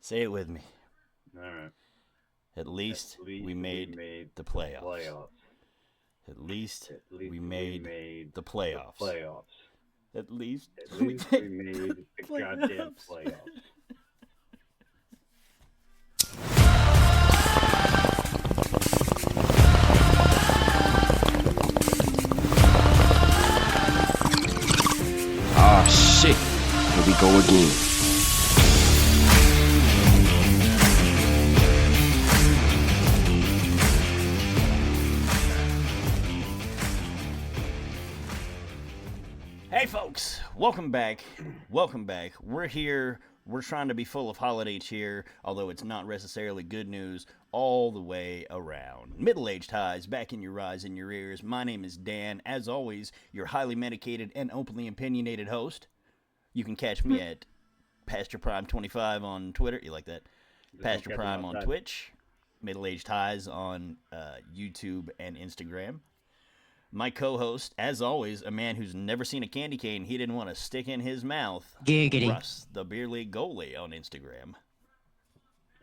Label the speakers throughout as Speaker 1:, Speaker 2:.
Speaker 1: Say it with me.
Speaker 2: All right.
Speaker 1: At
Speaker 2: At
Speaker 1: least we
Speaker 2: least we
Speaker 1: made
Speaker 2: made
Speaker 1: the
Speaker 2: the
Speaker 1: playoffs.
Speaker 2: playoffs.
Speaker 1: At least
Speaker 2: At
Speaker 1: we
Speaker 2: least we
Speaker 1: made
Speaker 2: made
Speaker 1: the
Speaker 2: the
Speaker 1: playoffs.
Speaker 2: playoffs.
Speaker 1: At least
Speaker 2: At
Speaker 1: we
Speaker 2: least
Speaker 1: made
Speaker 2: we made
Speaker 1: the
Speaker 2: the goddamn
Speaker 1: playoffs.
Speaker 2: playoffs.
Speaker 3: Ah, shit. Here we go again.
Speaker 1: Hey, folks, welcome back. Welcome back. We're here. We're trying to be full of holiday cheer, although it's not necessarily good news all the way around. Middle aged highs back in your eyes and your ears. My name is Dan. As always, your highly medicated and openly opinionated host. You can catch me at Pastor Prime 25 on Twitter. You like that?
Speaker 2: Just don't
Speaker 1: Pastor
Speaker 2: catch them
Speaker 1: Prime on
Speaker 2: outside.
Speaker 1: Twitch. Middle Aged Highs on YouTube and Instagram. My co host, as always, a man who's never seen a candy cane he didn't want to stick in his mouth,
Speaker 3: Giggity.
Speaker 1: Russ, the Beer League goalie on Instagram.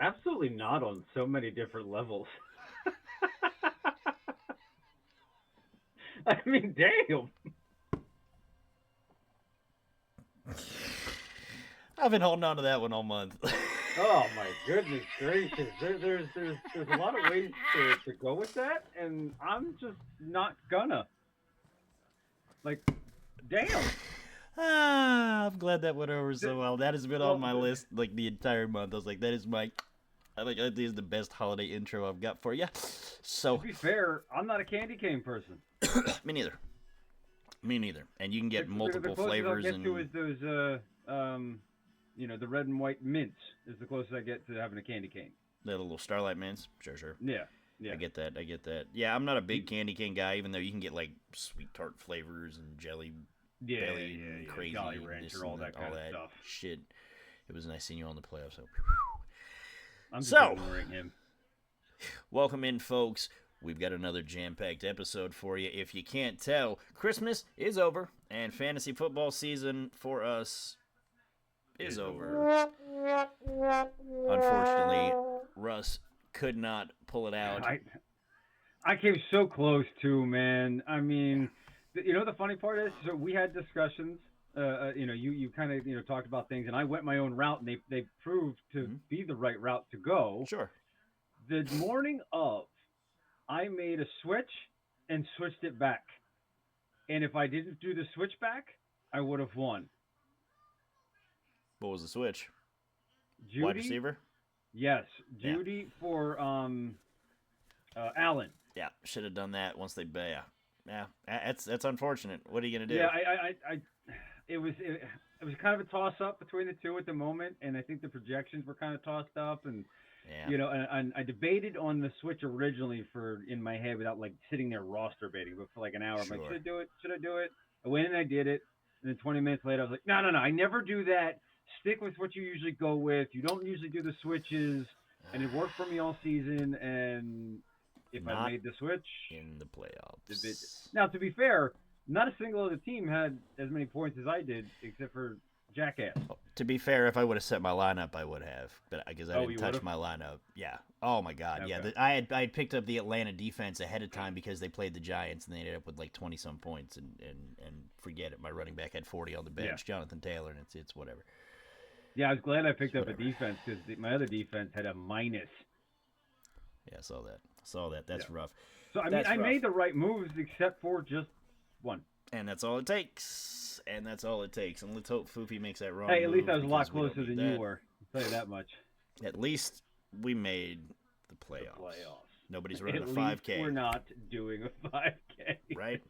Speaker 2: Absolutely not on so many different levels. I mean, damn.
Speaker 1: I've been holding on to that one all month.
Speaker 2: Oh my goodness gracious! There's a lot of ways to go with that, and I'm just not gonna. Like, damn.
Speaker 1: I'm glad that went over so well. That has been on
Speaker 2: Well,
Speaker 1: my list like the entire month. I was like, that is my. I think that is the best holiday intro I've got for you.
Speaker 2: to
Speaker 1: So,
Speaker 2: be fair, I'm not a candy cane person.
Speaker 1: me neither. Me neither. And you can
Speaker 2: The,
Speaker 1: get
Speaker 2: the
Speaker 1: multiple
Speaker 2: closest I'll
Speaker 1: flavors
Speaker 2: get to is
Speaker 1: and
Speaker 2: those, the red and white mints is the closest I get to having a candy cane.
Speaker 1: the little Starlight Mints. Sure, sure.
Speaker 2: Yeah,
Speaker 1: I
Speaker 2: yeah.
Speaker 1: get that. I get that. Yeah, I'm not a
Speaker 2: You,
Speaker 1: big candy cane guy, even though you can get like sweet tart flavors and jelly
Speaker 2: yeah,
Speaker 1: belly
Speaker 2: yeah,
Speaker 1: and
Speaker 2: yeah.
Speaker 1: crazy
Speaker 2: Jolly
Speaker 1: and this
Speaker 2: Rancher, all
Speaker 1: and
Speaker 2: that
Speaker 1: all
Speaker 2: kind of
Speaker 1: that
Speaker 2: stuff.
Speaker 1: shit. It was nice seeing you on the playoffs.
Speaker 2: I'm just
Speaker 1: So,
Speaker 2: ignoring him.
Speaker 1: welcome in, folks. We've got another jam-packed episode for you. If you can't tell, Christmas is over, and fantasy football season for us is over. Unfortunately, Russ could not pull it out.
Speaker 2: I I came so close too, man. I mean, the funny part is, so we had discussions. You kind of talked about things, and I went my own route, and they proved to
Speaker 1: Mm-hmm.
Speaker 2: be the right route to go.
Speaker 1: Sure.
Speaker 2: The morning of, I made a switch and switched it back. And if I didn't do the switchback, I would have won.
Speaker 1: What was the switch? Wide
Speaker 2: Judy,
Speaker 1: receiver?
Speaker 2: yes,
Speaker 1: Yeah.
Speaker 2: Judy for Allen.
Speaker 1: Yeah, should have done that once they. Yeah, yeah. That's unfortunate. What are you gonna do?
Speaker 2: Yeah, it was kind of a toss up between the two at the moment, and I think the projections were kind of tossed up, and
Speaker 1: Yeah,
Speaker 2: and I debated on the switch originally for in my head without like sitting there roster baiting, but for like an hour, I'm like, should
Speaker 1: sure.
Speaker 2: I do it? Should I do it? I went and I did it, and then 20 minutes later, I was like, no, no, no, I never do that. Stick with what you usually go with. You don't usually do the switches, and it worked for me all season. And if I
Speaker 1: Not
Speaker 2: made the switch,
Speaker 1: in the
Speaker 2: the bit.
Speaker 1: playoffs.
Speaker 2: Now, to be fair, not a single other team had as many points as I did, except for Jackass.
Speaker 1: To be fair, if I would have set my lineup, I would have, but because I
Speaker 2: Oh,
Speaker 1: didn't
Speaker 2: you would
Speaker 1: touch
Speaker 2: have?
Speaker 1: my lineup. Yeah. Oh my God. Yeah.
Speaker 2: Okay.
Speaker 1: I had picked up the Atlanta defense ahead of time because they played the Giants and they ended up with like 20 some points and forget it. My running back had 40 on the
Speaker 2: Yeah.
Speaker 1: bench, Jonathan Taylor, and it's whatever.
Speaker 2: Yeah, I was glad I
Speaker 1: It's
Speaker 2: picked up a
Speaker 1: whatever.
Speaker 2: defense because my other defense had a minus.
Speaker 1: Yeah, I saw that. Saw that.
Speaker 2: Yeah.
Speaker 1: That's rough.
Speaker 2: So I mean,
Speaker 1: That's
Speaker 2: I
Speaker 1: rough.
Speaker 2: made the right moves except for just one.
Speaker 1: And that's all it takes. And that's all it takes. And let's hope Foofy makes that wrong
Speaker 2: Hey, at least
Speaker 1: move
Speaker 2: I was a lot
Speaker 1: because we don't
Speaker 2: closer
Speaker 1: need
Speaker 2: than you
Speaker 1: that.
Speaker 2: were. I'll tell you that much.
Speaker 1: At least we made the
Speaker 2: The
Speaker 1: playoffs.
Speaker 2: playoffs.
Speaker 1: Nobody's running
Speaker 2: At
Speaker 1: a
Speaker 2: least
Speaker 1: 5K,
Speaker 2: we're not doing a 5K.
Speaker 1: right?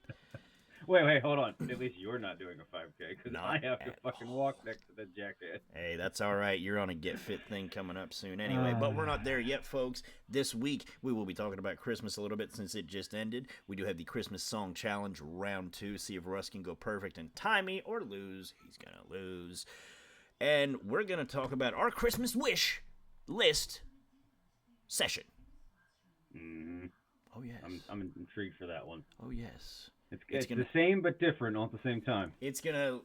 Speaker 2: Wait, hold on. At least you're not doing a 5K because I
Speaker 1: Not
Speaker 2: have to
Speaker 1: at
Speaker 2: fucking
Speaker 1: all.
Speaker 2: walk next to the jackass.
Speaker 1: Hey, that's all right. You're on a Get Fit thing coming up soon anyway. But we're not there yet, folks. This week, we will be talking about Christmas a little bit since it just ended. We do have the Christmas Song Challenge round 2. See if Russ can go perfect and tie me or lose. He's going to lose. And we're going to talk about our Christmas wish list session.
Speaker 2: Mm-hmm.
Speaker 1: Oh, yes.
Speaker 2: I'm intrigued for that one.
Speaker 1: Oh, yes.
Speaker 2: It's
Speaker 1: It's
Speaker 2: it's
Speaker 1: gonna
Speaker 2: the same but different all at the same time.
Speaker 1: it's gonna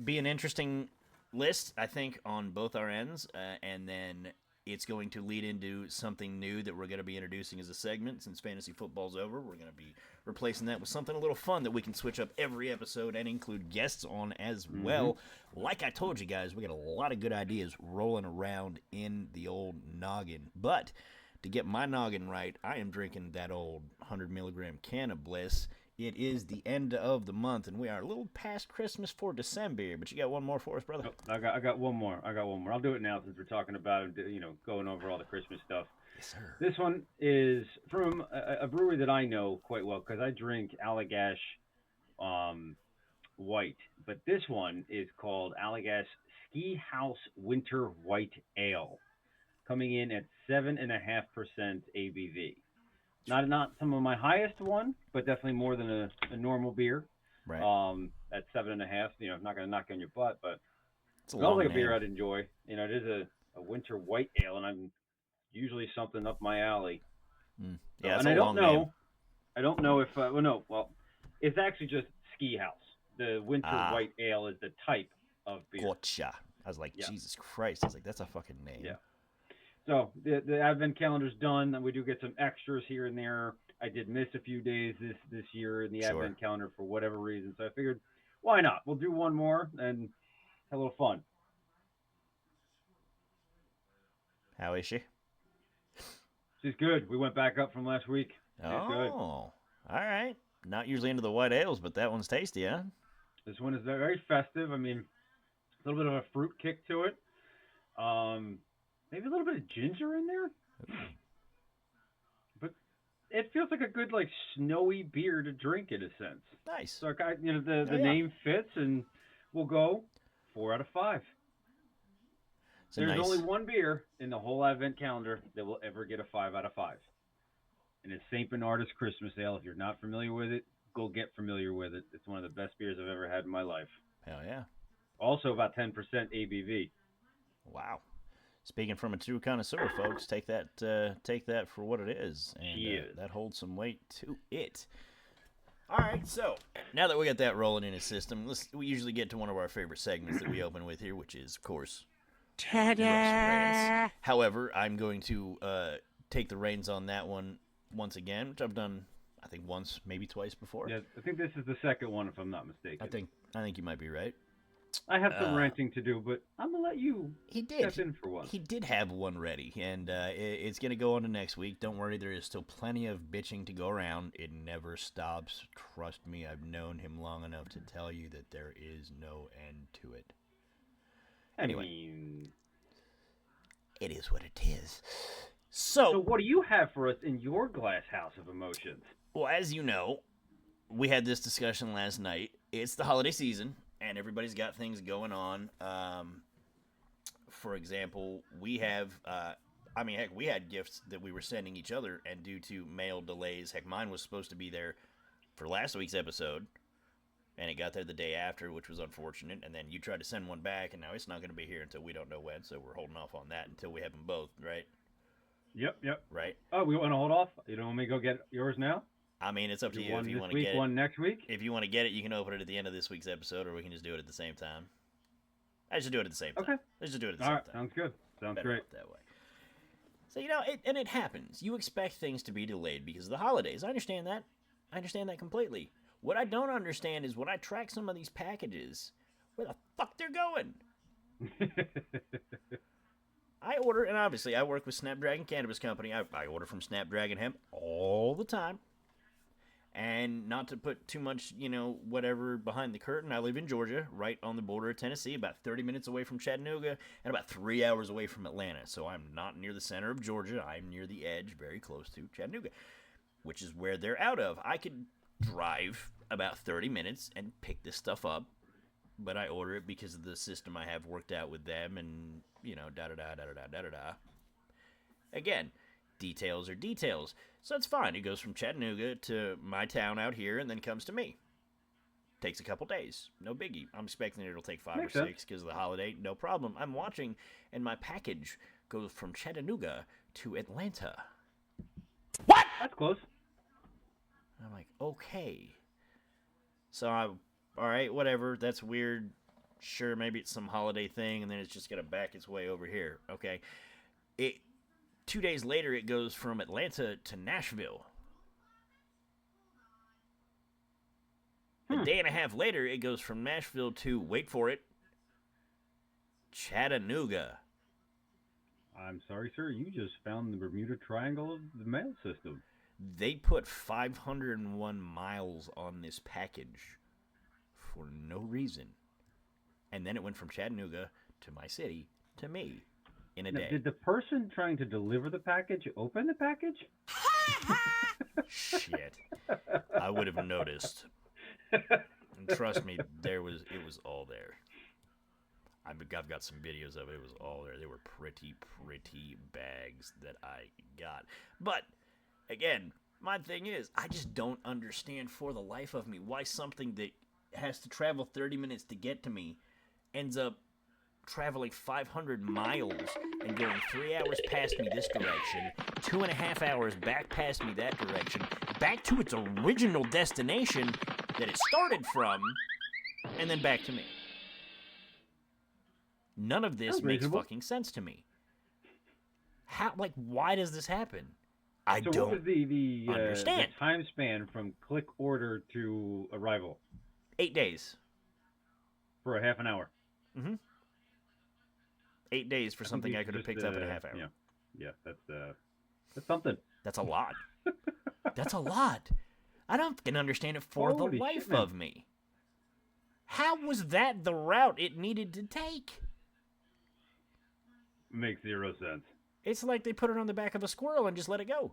Speaker 1: be an interesting list, I think, on both our ends, and then it's going to lead into something new that we're going to be introducing as a segment. Since fantasy football's over, we're going to be replacing that with something a little fun that we can switch up every episode and include guests on as well. Like I told you guys, we got a lot of good ideas rolling around in the old noggin. But to get my noggin right, I am drinking that old 100 milligram can of Bliss. It is the end of the month, and we are a little past Christmas for December. But you got one more for us, brother?
Speaker 2: Oh, I got one more. I'll do it now since we're talking about it, going over all the Christmas stuff.
Speaker 1: Yes, sir.
Speaker 2: This one is from a brewery that I know quite well because I drink Allagash White. But this one is called Allagash Ski House Winter White Ale, coming in at 7.5% ABV. Not some of my highest one, but definitely more than a normal beer.
Speaker 1: Right.
Speaker 2: At 7.5, not going to knock on your butt, but
Speaker 1: It's a
Speaker 2: smells
Speaker 1: long
Speaker 2: like a beer
Speaker 1: name.
Speaker 2: I'd enjoy. It is a winter white ale, and I'm usually something up my alley.
Speaker 1: Yeah,
Speaker 2: and
Speaker 1: it's a long name.
Speaker 2: I don't know if it's actually just Ski House. The winter white ale is the type of beer.
Speaker 1: Gotcha. I was like,
Speaker 2: Yeah.
Speaker 1: Jesus Christ. I was like, that's a fucking name.
Speaker 2: Yeah. So the advent calendar's done, and we do get some extras here and there. I did miss a few days this year in the
Speaker 1: Sure.
Speaker 2: advent calendar for whatever reason, so I figured, why not? We'll do one more and have a little fun.
Speaker 1: How is she?
Speaker 2: She's good. We went back up from last week. She's good.
Speaker 1: All right. Not usually into the white ales, but that one's tasty, huh?
Speaker 2: This one is very festive. I mean, a little bit of a fruit kick to it. Maybe a little bit of ginger in there. But it feels like a good, snowy beer to drink in a sense.
Speaker 1: Nice.
Speaker 2: So, the name fits, and we'll go 4 out of 5. There's only one beer in the whole advent calendar that will ever get a 5 out of 5. And it's St. Bernardus Christmas Ale. If you're not familiar with it, go get familiar with it. It's one of the best beers I've ever had in my life.
Speaker 1: Hell yeah.
Speaker 2: Also about 10% ABV.
Speaker 1: Wow. Speaking from a true connoisseur, folks, take that for what it is. And that holds some weight to it. All right, so now that we got that rolling in his system, we usually get to one of our favorite segments that we open with here, which is, of course, Russ Rants. However, I'm going to take the reins on that one once again, which I've done, I think, once, maybe twice before.
Speaker 2: Yeah, I think this is the second one, if I'm not mistaken.
Speaker 1: I think you might be right.
Speaker 2: I have some ranting to do, but I'm gonna let you step in for one.
Speaker 1: He did have one ready, and it's gonna go on to next week. Don't worry, there is still plenty of bitching to go around. It never stops. Trust me, I've known him long enough to tell you that there is no end to it. Anyway, it is what it is. So
Speaker 2: what do you have for us in your glass house of emotions?
Speaker 1: Well, as you know, we had this discussion last night. It's the holiday season, and everybody's got things going on. For example, we have, we had gifts that we were sending each other, and due to mail delays, mine was supposed to be there for last week's episode, and it got there the day after, which was unfortunate, and then you tried to send one back, and now it's not going to be here until we don't know when, so we're holding off on that until we have them both, right?
Speaker 2: Yep.
Speaker 1: Right?
Speaker 2: Oh, we want to hold off? You don't want me to go get yours now?
Speaker 1: I mean, it's up to you.
Speaker 2: One
Speaker 1: if you
Speaker 2: this
Speaker 1: want to
Speaker 2: week,
Speaker 1: get it.
Speaker 2: one next week?
Speaker 1: If you want to get it, you can open it at the end of this week's episode, or we can just do it at the same time. I should do it at the same time.
Speaker 2: Okay.
Speaker 1: Let's just do it at the
Speaker 2: All
Speaker 1: same
Speaker 2: right,
Speaker 1: time.
Speaker 2: sounds good. Sounds
Speaker 1: Better
Speaker 2: great.
Speaker 1: off that way. So, it happens. You expect things to be delayed because of the holidays. I understand that. I understand that completely. What I don't understand is when I track some of these packages, where the fuck they're going. I order, and obviously I work with Snapdragon Cannabis Company. I order from Snapdragon Hemp all the time. And not to put too much, whatever behind the curtain, I live in Georgia, right on the border of Tennessee, about 30 minutes away from Chattanooga, and about 3 hours away from Atlanta. So I'm not near the center of Georgia. I'm near the edge, very close to Chattanooga, which is where they're out of. I could drive about 30 minutes and pick this stuff up, but I order it because of the system I have worked out with them, and, da-da-da. Again, details are details. So it's fine. It goes from Chattanooga to my town out here and then comes to me. Takes a couple days. No biggie. I'm expecting it'll take 5
Speaker 2: Makes
Speaker 1: or
Speaker 2: sense.
Speaker 1: 6 because of the holiday. No problem. I'm watching, and my package goes from Chattanooga to Atlanta.
Speaker 2: What? That's close.
Speaker 1: I'm like, okay. So all right, whatever. That's weird. Sure, maybe it's some holiday thing, and then it's just gonna back its way over here. Okay, it 2 days later it goes from Atlanta to Nashville. A day and a half later it goes from Nashville to, wait for it, Chattanooga.
Speaker 2: I'm sorry, sir. You just found the Bermuda Triangle of the mail system.
Speaker 1: They put 501 miles on this package for no reason. And then it went from Chattanooga to my city to me in a
Speaker 2: Now,
Speaker 1: day.
Speaker 2: did the person trying to deliver the package open the package?
Speaker 1: Shit. I would have noticed. And trust me, it was all there. I've got some videos of it. It was all there. They were pretty bags that I got. But, again, my thing is, I just don't understand for the life of me why something that has to travel 30 minutes to get to me ends up traveling 500 miles and going 3 hours past me this direction, 2.5 hours back past me that direction, back to its original destination that it started from, and then back to me. None of this
Speaker 2: Sounds
Speaker 1: makes
Speaker 2: reasonable.
Speaker 1: fucking sense to me. How? Like, why does this happen? I
Speaker 2: So
Speaker 1: don't
Speaker 2: what was the
Speaker 1: understand.
Speaker 2: time span from click order to arrival
Speaker 1: 8 days.
Speaker 2: for a half an hour?
Speaker 1: 8 days for something I could have picked up in a half hour.
Speaker 2: Yeah, that's something.
Speaker 1: That's a lot. That's a lot. I don't fucking understand it for
Speaker 2: Holy
Speaker 1: the life
Speaker 2: shit, man.
Speaker 1: of me. How was that the route it needed to take?
Speaker 2: Makes zero sense.
Speaker 1: It's like they put it on the back of a squirrel and just let it go.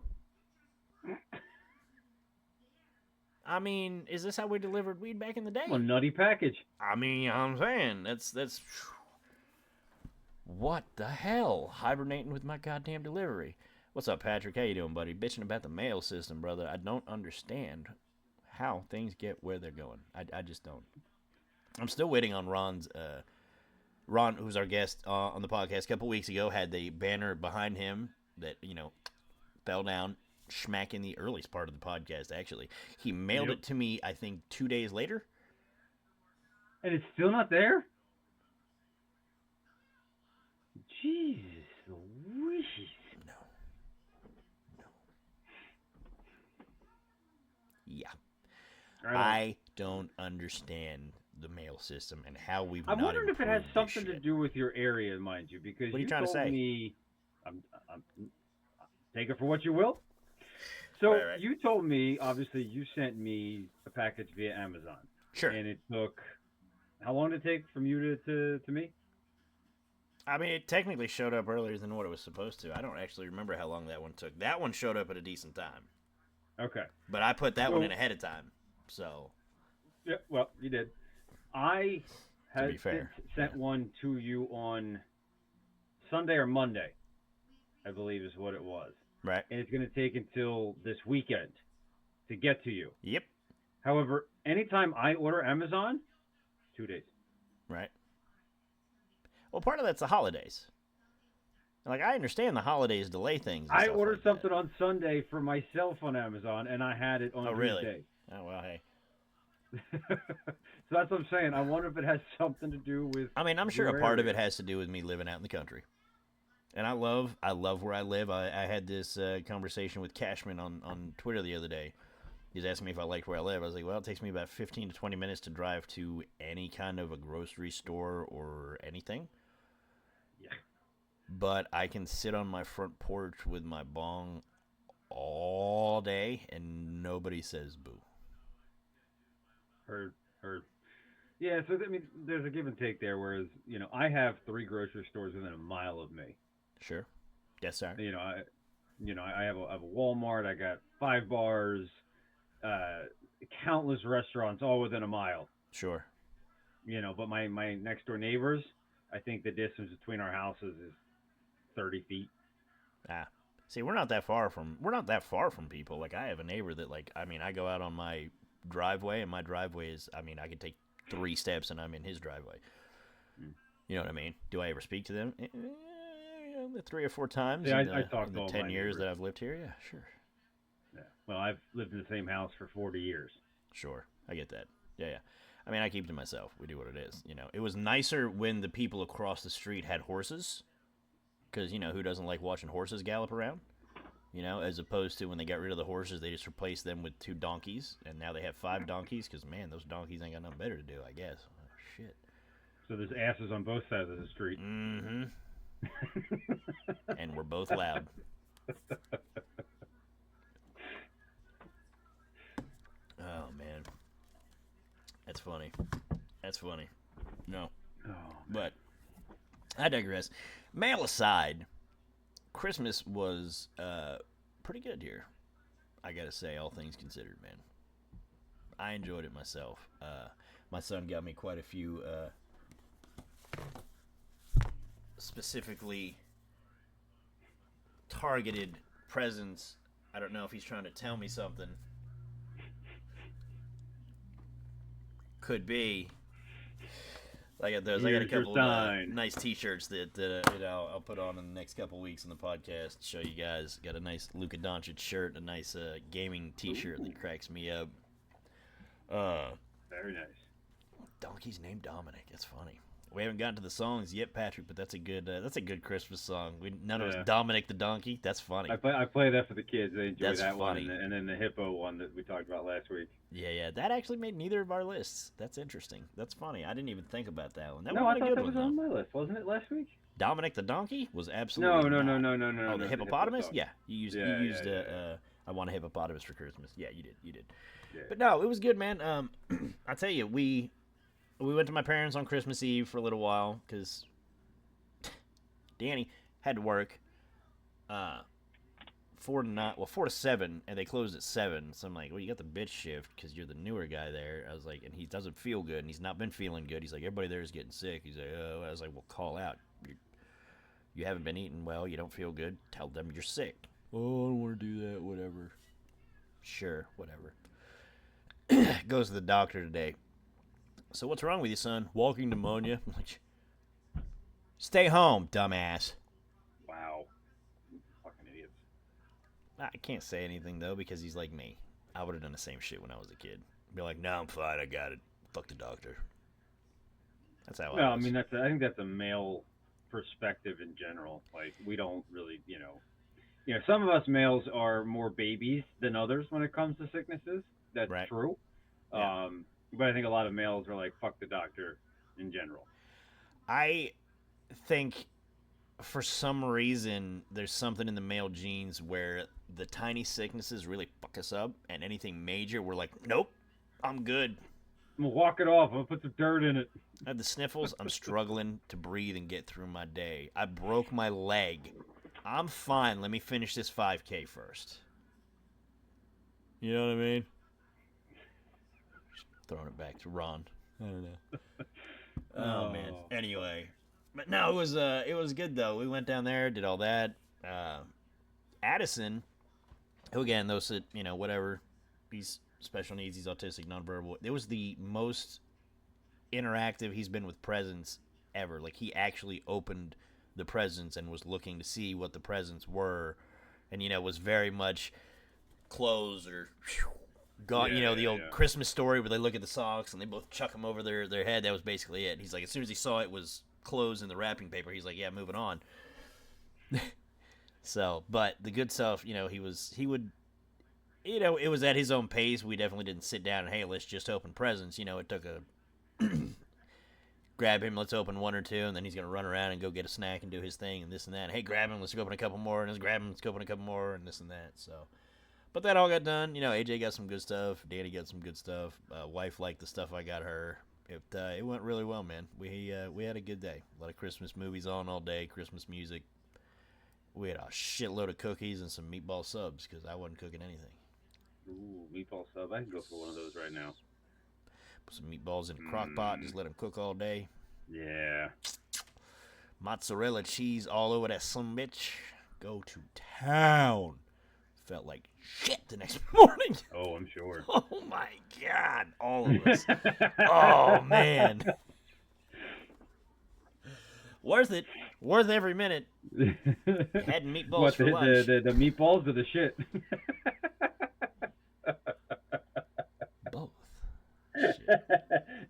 Speaker 1: I mean, is this how we delivered weed back in the day?
Speaker 2: Well, nutty package.
Speaker 1: I mean, I'm saying that's what the hell? Hibernating with my goddamn delivery. What's up, Patrick? How you doing, buddy? Bitching about the mail system, brother. I don't understand how things get where they're going. I just don't. I'm still waiting on Ron's. Ron, who's our guest on the podcast a couple weeks ago, had the banner behind him that, fell down smack in the earliest part of the podcast, actually. He mailed it to me, I think, 2 days later.
Speaker 2: And it's still not there? Jesus Louise.
Speaker 1: No. Yeah. I don't understand the mail system and how we've
Speaker 2: I
Speaker 1: not
Speaker 2: wondered if it has
Speaker 1: improved this
Speaker 2: something to
Speaker 1: shit.
Speaker 2: do with your area, mind you, because
Speaker 1: What are you trying to
Speaker 2: told
Speaker 1: say?
Speaker 2: me, I'm, take it for what you will. So
Speaker 1: Right.
Speaker 2: you told me, obviously, you sent me a package via Amazon.
Speaker 1: Sure.
Speaker 2: And it took, how long did it take from you to me?
Speaker 1: I mean, it technically showed up earlier than what it was supposed to. I don't actually remember how long that one took. That one showed up at a decent time.
Speaker 2: Okay.
Speaker 1: But I put that one in ahead of time. So,
Speaker 2: Yeah, well, you did. I
Speaker 1: To
Speaker 2: had
Speaker 1: be fair,
Speaker 2: sent one to you on Sunday or Monday, I believe is what it was.
Speaker 1: right.
Speaker 2: And it's going to take until this weekend to get to you.
Speaker 1: Yep.
Speaker 2: However, anytime I order Amazon, 2 days.
Speaker 1: Right. Well, part of that's the holidays. Like, I understand the holidays delay things. And
Speaker 2: I
Speaker 1: stuff
Speaker 2: ordered
Speaker 1: like that.
Speaker 2: something on Sunday for myself on Amazon, and I had it on
Speaker 1: Oh, really?
Speaker 2: Tuesday.
Speaker 1: Oh, well, hey.
Speaker 2: So that's what I'm saying. I wonder if it has something to do with.
Speaker 1: I mean, I'm sure
Speaker 2: your
Speaker 1: a part of
Speaker 2: area.
Speaker 1: it has to do with me living out in the country. And I love where I live. I had this conversation with Cashman on Twitter the other day. He's asking me if I liked where I live. I was like, well, it takes me about 15 to 20 minutes to drive to any kind of a grocery store or anything.
Speaker 2: Yeah.
Speaker 1: But I can sit on my front porch with my bong all day and nobody says boo.
Speaker 2: Heard. Yeah, so I mean, there's a give and take there. Whereas, I have 3 grocery stores within a mile of me.
Speaker 1: Sure. Yes, sir.
Speaker 2: I have a Walmart. I got 5 bars, countless restaurants, all within a mile.
Speaker 1: Sure.
Speaker 2: But my next door neighbors, I think the distance between our houses is 30 feet.
Speaker 1: See, we're not that far from people. Like, I have a neighbor that, like, I mean, I go out on my driveway, and my driveway is, I mean, I could take 3 steps and I'm in his driveway. You know what I mean? Do I ever speak to them? 3 or 4 times
Speaker 2: Yeah,
Speaker 1: in
Speaker 2: I talk
Speaker 1: in
Speaker 2: to
Speaker 1: the
Speaker 2: all
Speaker 1: 10
Speaker 2: my
Speaker 1: years
Speaker 2: neighbors.
Speaker 1: that I've lived here? Yeah, sure.
Speaker 2: Yeah. Well, I've lived in the same house for 40 years.
Speaker 1: Sure. I get that. Yeah. I mean, I keep to myself. We do what it is. It was nicer when the people across the street had horses, because who doesn't like watching horses gallop around? As opposed to when they got rid of the horses, they just replaced them with 2 donkeys, and now they have 5 donkeys. Because man, those donkeys ain't got nothing better to do, I guess. Oh, shit.
Speaker 2: So there's asses on both sides of the street.
Speaker 1: Mm-hmm. And we're both loud. Oh man, that's funny. That's funny. No, but I digress. Mail aside, Christmas was pretty good here. I gotta say, all things considered, man. I enjoyed it myself. My son got me quite a few specifically targeted presents. I don't know if he's trying to tell me something. Could be. I got those. I got a couple of nice T-shirts that I'll put on in the next couple weeks on the podcast to show you guys. Got a nice Luka Doncic shirt, a nice gaming T-shirt that cracks me up.
Speaker 2: Very nice.
Speaker 1: Donkey's named Dominic. That's funny. We haven't gotten to the songs yet, Patrick, but that's a good Christmas song. None of us Dominic the Donkey. That's funny.
Speaker 2: I play that for the kids. They enjoy that funny. One, and then the hippo one that we talked about last week.
Speaker 1: Yeah. That actually made neither of our lists. That's interesting. That's funny. I didn't even think about that one.
Speaker 2: I thought that was on my list. Wasn't it last week?
Speaker 1: Dominic the Donkey was absolutely
Speaker 2: no.
Speaker 1: Oh, the hippopotamus? Yeah, you used I want a hippopotamus for Christmas. Yeah, you did. Yeah. But no, it was good, man. I tell you, we went to my parents on Christmas Eve for a little while because Danny had to work 4 to 7, and they closed at 7. So I'm like, well, you got the bitch shift because you're the newer guy there. I was like, and he doesn't feel good, and he's not been feeling good. He's like, everybody there is getting sick. He's like, oh. I was like, well, call out. You haven't been eating well. You don't feel good. Tell them you're sick. Oh, I don't want to do that. Whatever. Sure, whatever. Goes to the doctor today. So what's wrong with you, son? Walking pneumonia. I'm like, stay home, dumbass.
Speaker 2: Wow. Fucking idiots.
Speaker 1: I can't say anything, though, because he's like me. I would have done the same shit when I was a kid. Be like, no, I'm fine. I got it. Fuck the doctor. That's how I was.
Speaker 2: No, I mean, I think that's a male perspective in general. Like, we don't really, some of us males are more babies than others when it comes to sicknesses. That's
Speaker 1: right.
Speaker 2: True.
Speaker 1: Yeah.
Speaker 2: But I think a lot of males are like, fuck the doctor in general.
Speaker 1: I think for some reason there's something in the male genes where the tiny sicknesses really fuck us up, and anything major we're like, nope, I'm good.
Speaker 2: I'm going to walk it off. I'm going to put some dirt in it.
Speaker 1: I had the sniffles. I'm struggling to breathe and get through my day. I broke my leg. I'm fine. Let me finish this 5K first. You know what I mean? Throwing it back to Ron. I don't know. Oh man. Anyway, but no, it was good though. We went down there, did all that. Addison, who again, those that whatever, he's special needs, he's autistic, nonverbal. It was the most interactive he's been with presents ever. Like he actually opened the presents and was looking to see what the presents were, and was very much clothes or. Gone, the old Christmas Story where they look at the socks and they both chuck them over their head. That was basically it. He's like, as soon as he saw it was clothes in the wrapping paper, he's like, yeah, moving on. So, but the good stuff, he would, it was at his own pace. We definitely didn't sit down and, hey, let's just open presents. It took a, grab him, let's open 1 or 2, and then he's going to run around and go get a snack and do his thing and this and that. And, hey, grab him, let's open a couple more, and let's grab him, let's open a couple more, and this and that, so. But that all got done. AJ got some good stuff. Danny got some good stuff. Wife liked the stuff I got her. It went really well, man. We had a good day. A lot of Christmas movies on all day. Christmas music. We had a shitload of cookies and some meatball subs because I wasn't cooking anything.
Speaker 2: Ooh, meatball sub. I can go for one of those right now.
Speaker 1: Put some meatballs in a crock pot. Just let them cook all day.
Speaker 2: Yeah.
Speaker 1: Mozzarella cheese all over that sumbitch. Go to town. Felt like shit the next morning.
Speaker 2: Oh, I'm sure.
Speaker 1: Oh my God, all of us. Oh man, worth it. Worth every minute. Had meatballs for lunch.
Speaker 2: The meatballs or the shit?
Speaker 1: Both.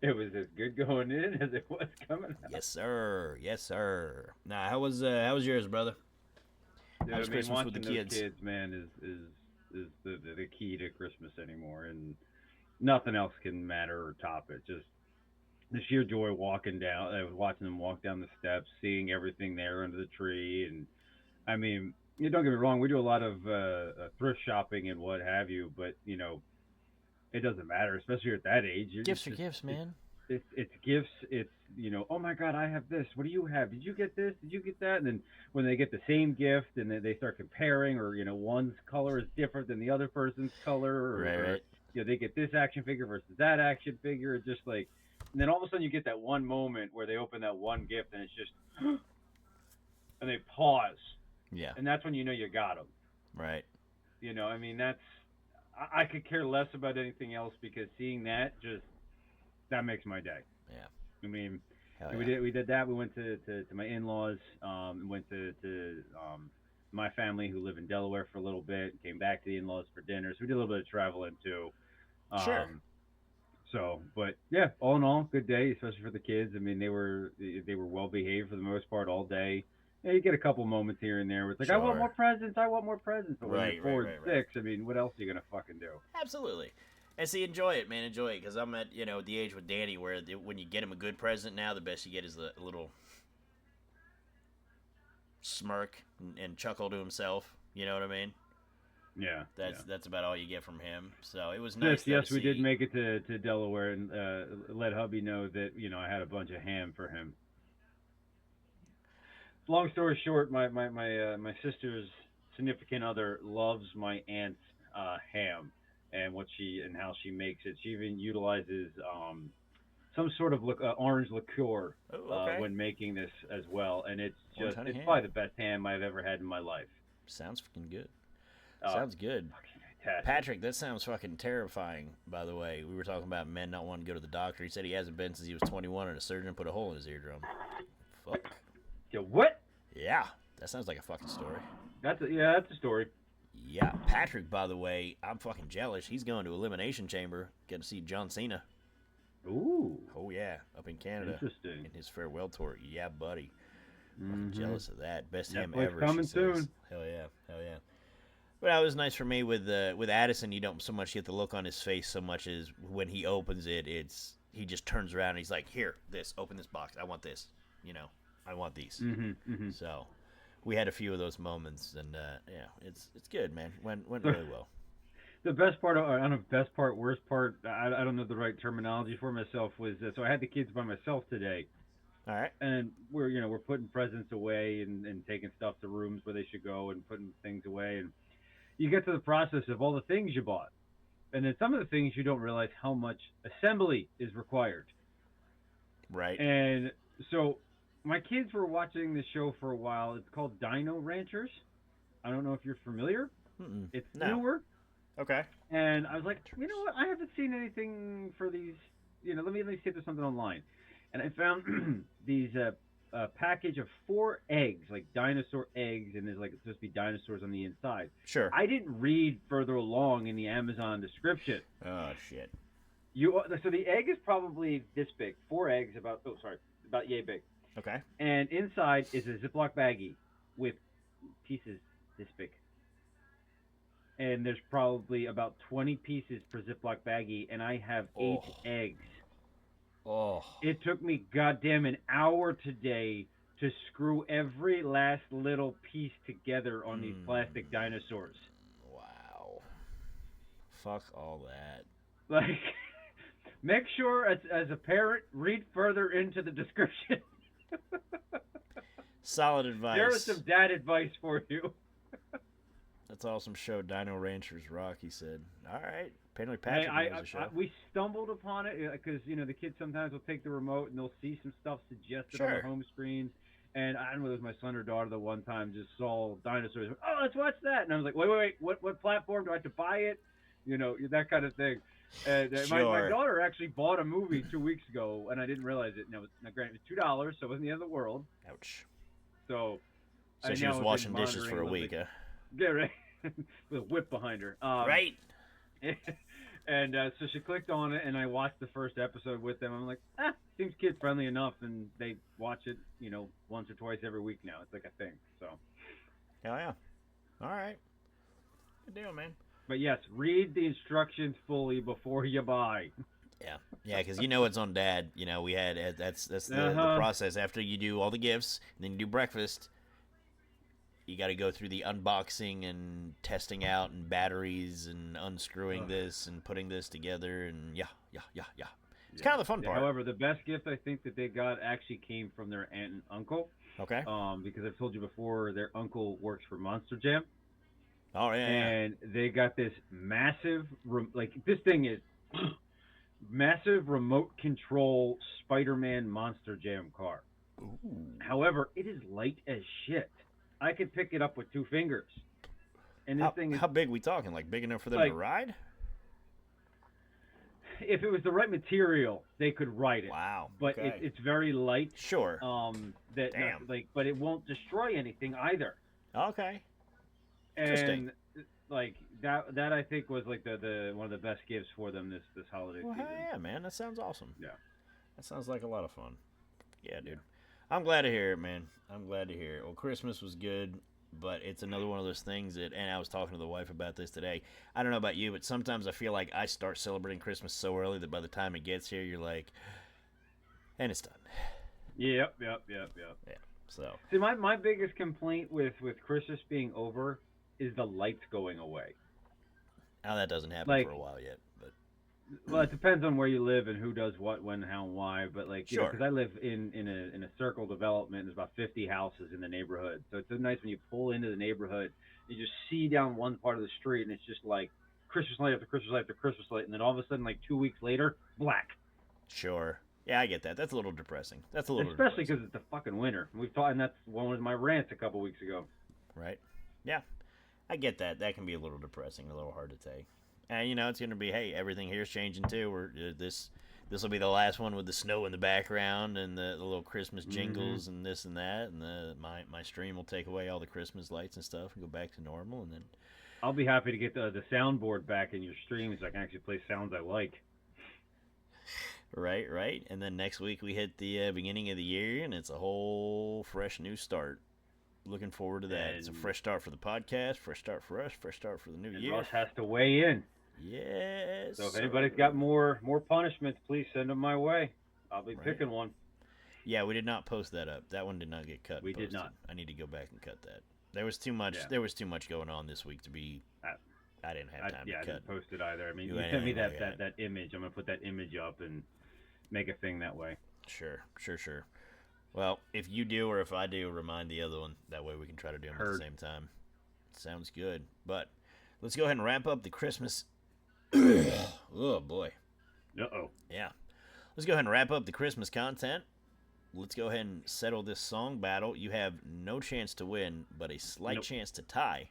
Speaker 2: It it was as good going in as it was coming out.
Speaker 1: Yes, sir. Yes, sir. Nah, how was yours, brother?
Speaker 2: Dude,
Speaker 1: How was Christmas
Speaker 2: watching
Speaker 1: with the
Speaker 2: those
Speaker 1: kids?
Speaker 2: kids, man, is the key to Christmas anymore, and nothing else can matter or top it. Just the sheer joy walking down, watching them walk down the steps, seeing everything there under the tree, and I mean, don't get me wrong, we do a lot of thrift shopping and what have you, but it doesn't matter, especially at that age.
Speaker 1: Gifts are gifts, man.
Speaker 2: It's gifts. It's oh my God, I have this. What do you have? Did you get this? Did you get that? And then when they get the same gift, and then they start comparing, or one's color is different than the other person's color, or,
Speaker 1: Right.
Speaker 2: they get this action figure versus that action figure. It's just like, and then all of a sudden you get that one moment where they open that one gift, and it's just, and they pause,
Speaker 1: Yeah.
Speaker 2: and that's when you got them.
Speaker 1: Right.
Speaker 2: I mean, I could care less about anything else, because seeing that makes my day.
Speaker 1: Yeah.
Speaker 2: I mean,
Speaker 1: Hell
Speaker 2: we
Speaker 1: yeah.
Speaker 2: did that. We went to my in-laws, went to my family who live in Delaware for a little bit, came back to the in-laws for dinner. So we did a little bit of traveling too.
Speaker 1: Sure.
Speaker 2: So, but yeah, all in all, good day, especially for the kids. I mean, they were well behaved for the most part all day. Yeah, you get a couple moments here and there where it's like, I want
Speaker 1: Sure.
Speaker 2: more presents, I want more presents. But when
Speaker 1: Right,
Speaker 2: you're 4 and
Speaker 1: right.
Speaker 2: 6, I mean, what else are you gonna fucking do?
Speaker 1: Absolutely. And see, enjoy it, man. Enjoy it, because I'm at the age with Danny where when you get him a good present now, the best you get is a little smirk and chuckle to himself. You know what I mean?
Speaker 2: Yeah,
Speaker 1: That's about all you get from him. So it was nice.
Speaker 2: Yes, we did make it to Delaware, and let hubby know that I had a bunch of ham for him. Long story short, my sister's significant other loves my aunt's ham, and how she makes it. She even utilizes some sort of orange liqueur when making this as well, and it's probably the best ham I've ever had in my life.
Speaker 1: Sounds fucking good. Sounds good.
Speaker 2: Fantastic.
Speaker 1: Patrick, that sounds fucking terrifying, by the way. We were talking about men not wanting to go to the doctor. He said he hasn't been since he was 21 and a surgeon put a hole in his eardrum. Fuck.
Speaker 2: Yo, what?
Speaker 1: Yeah, that sounds like a fucking story.
Speaker 2: That's a story.
Speaker 1: Yeah, Patrick, by the way, I'm fucking jealous. He's going to Elimination Chamber, getting to see John Cena.
Speaker 2: Ooh.
Speaker 1: Oh, yeah, up in Canada.
Speaker 2: Interesting.
Speaker 1: In his farewell tour. Yeah, buddy.
Speaker 2: Mm-hmm.
Speaker 1: I'm jealous of that. Best ham
Speaker 2: Netflix
Speaker 1: ever.
Speaker 2: coming
Speaker 1: she says.
Speaker 2: soon.
Speaker 1: Hell yeah. Hell yeah. But that was nice for me with Addison. You don't so much get the look on his face so much as when he opens it, he just turns around and he's like, "Here, open this box. I want this. I want these."
Speaker 2: Mm-hmm.
Speaker 1: So we had a few of those moments, and yeah, it's good, man. Went really well.
Speaker 2: The best part, I don't know, best part, worst part, I don't know the right terminology for myself, was so I had the kids by myself today.
Speaker 1: All right.
Speaker 2: And we're putting presents away and taking stuff to rooms where they should go and putting things away, and you get to the process of all the things you bought, and then some of the things you don't realize how much assembly is required.
Speaker 1: Right.
Speaker 2: And so my kids were watching the show for a while. It's called Dino Ranchers. I don't know if you're familiar.
Speaker 1: Mm-mm.
Speaker 2: It's
Speaker 1: No.
Speaker 2: newer.
Speaker 1: Okay.
Speaker 2: And I was like, you know what? I haven't seen anything for these. Let me see if there's something online. And I found these package of 4 eggs, like dinosaur eggs, and there's like it's supposed to be dinosaurs on the inside.
Speaker 1: Sure.
Speaker 2: I didn't read further along in the Amazon description.
Speaker 1: Oh shit.
Speaker 2: So the egg is probably this big. 4 eggs, about yay big.
Speaker 1: Okay.
Speaker 2: And inside is a Ziploc baggie with pieces this big. And there's probably about 20 pieces per Ziploc baggie, and I have 8 eggs.
Speaker 1: Oh.
Speaker 2: It took me goddamn an hour today to screw every last little piece together on these plastic dinosaurs.
Speaker 1: Wow. Fuck all that.
Speaker 2: Like, make sure as a parent, read further into the description.
Speaker 1: Solid advice.
Speaker 2: There is some dad advice for you.
Speaker 1: That's awesome show. Dino Ranchers rock, he said. All right. Apparently Patrick knows the show.
Speaker 2: We stumbled upon it because, the kids sometimes will take the remote and they'll see some stuff suggested on the home screen. And I don't know if it was my son or daughter that one time just saw dinosaurs. Oh, let's watch that. And I was like, wait. What platform? Do I have to buy it? That kind of thing. And my daughter actually bought a movie 2 weeks ago, and I didn't realize it. Now, granted, it was $2, so it wasn't the end of the world.
Speaker 1: Ouch.
Speaker 2: So
Speaker 1: she was washing dishes for a week, huh?
Speaker 2: Yeah, right. With a whip behind her.
Speaker 1: Right.
Speaker 2: And so she clicked on it, and I watched the first episode with them. I'm like, seems kid friendly enough, and they watch it, once or twice every week now. It's like a thing. So,
Speaker 1: Hell yeah. All right. Good deal, man.
Speaker 2: but yes, read the instructions fully before you buy.
Speaker 1: Yeah, because it's on Dad. We had that's the process. After you do all the gifts, and then you do breakfast, you got to go through the unboxing and testing out and batteries and unscrewing this and putting this together and yeah. It's kind of the fun part.
Speaker 2: However, the best gift I think that they got actually came from their aunt and uncle.
Speaker 1: Okay.
Speaker 2: Because I've told you before, their uncle works for Monster Jam.
Speaker 1: Oh yeah.
Speaker 2: And they got this massive, this thing is massive remote control Spider-Man Monster Jam car.
Speaker 1: Ooh.
Speaker 2: However, it is light as shit. I could pick it up with 2 fingers. And this thing is...
Speaker 1: How big we talking? Like big enough for them to ride?
Speaker 2: If it was the right material, they could ride it.
Speaker 1: Wow.
Speaker 2: But
Speaker 1: okay.
Speaker 2: it's very light.
Speaker 1: Sure.
Speaker 2: Damn. But it won't destroy anything either.
Speaker 1: Okay.
Speaker 2: And that I think was like the one of the best gifts for them this holiday season.
Speaker 1: Yeah, man, that sounds awesome.
Speaker 2: Yeah.
Speaker 1: That sounds like a lot of fun. Yeah, dude. I'm glad to hear it, man. I'm glad to hear it. Well, Christmas was good, but it's another one of those things and I was talking to the wife about this today. I don't know about you, but sometimes I feel like I start celebrating Christmas so early that by the time it gets here, you're like, and it's done.
Speaker 2: Yep.
Speaker 1: Yeah. So.
Speaker 2: See, my biggest complaint with Christmas being over is the lights going away.
Speaker 1: Now that doesn't happen for a while yet, but.
Speaker 2: Well, it depends on where you live and who does what, when, how, and why. But
Speaker 1: sure.
Speaker 2: Because I live in a circle development, there's about 50 houses in the neighborhood. So it's so nice when you pull into the neighborhood, you just see down one part of the street, and it's just like Christmas light after Christmas light after Christmas light, and then all of a sudden, like 2 weeks later, black.
Speaker 1: Sure. Yeah, I get that. That's a little depressing.
Speaker 2: Especially because it's the fucking winter. We've talked, and that's one of my rants a couple weeks ago.
Speaker 1: Right. Yeah, I get that. That can be a little depressing, a little hard to take. And it's going to be, hey, everything here's changing too. This will be the last one with the snow in the background and the little Christmas jingles and this and that. And my stream will take away all the Christmas lights and stuff and go back to normal. And then
Speaker 2: I'll be happy to get the soundboard back in your stream so I can actually play sounds I like.
Speaker 1: Right. And then next week we hit the beginning of the year, and it's a whole fresh new start. Looking forward to that. It's a fresh start for the podcast, fresh start for us, fresh start for the new year.
Speaker 2: Russ has to weigh in.
Speaker 1: Yes.
Speaker 2: So if anybody's got more punishments, please send them my way. I'll be picking one.
Speaker 1: Yeah, we did not post that up. That one did not get cut.
Speaker 2: We did not.
Speaker 1: I need to go back and cut that. There was too much. Yeah. There was too much going on this week to be. I didn't have time to cut.
Speaker 2: I didn't post it either. I mean, you sent me that image. I'm gonna put that image up and make a thing that way.
Speaker 1: Sure. Well, if you do or if I do, remind the other one. That way we can try to do them at the same time. Sounds good. But let's go ahead and wrap up the Christmas. Oh boy.
Speaker 2: Uh-oh.
Speaker 1: Yeah. Let's go ahead and wrap up the Christmas content. Let's go ahead and settle this song battle. You have no chance to win, but a slight chance to tie.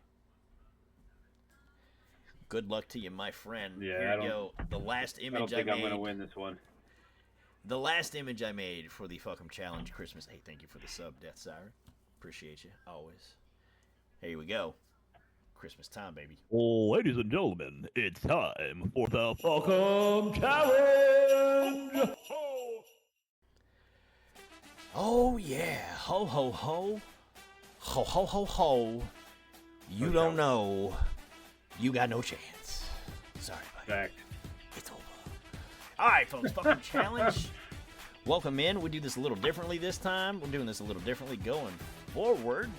Speaker 1: Good luck to you, my friend.
Speaker 2: Yeah,
Speaker 1: Here you go. The last image I
Speaker 2: don't think I'm going to win this one.
Speaker 1: The last image I made for the Fuck'em Challenge Christmas. Hey, thank you for the sub, Death Siren. Appreciate you, always. Here we go. Christmas time, baby.
Speaker 4: Ladies and gentlemen, it's time for the Fuck'em Challenge!
Speaker 1: Oh, yeah. Ho, ho, ho. Ho, ho, ho, ho. You don't know. You got no chance. Sorry, buddy.
Speaker 2: Fact.
Speaker 1: It's over. All right, folks. Fucking challenge. Welcome in. We do this a little differently this time. We're doing this a little differently going forward.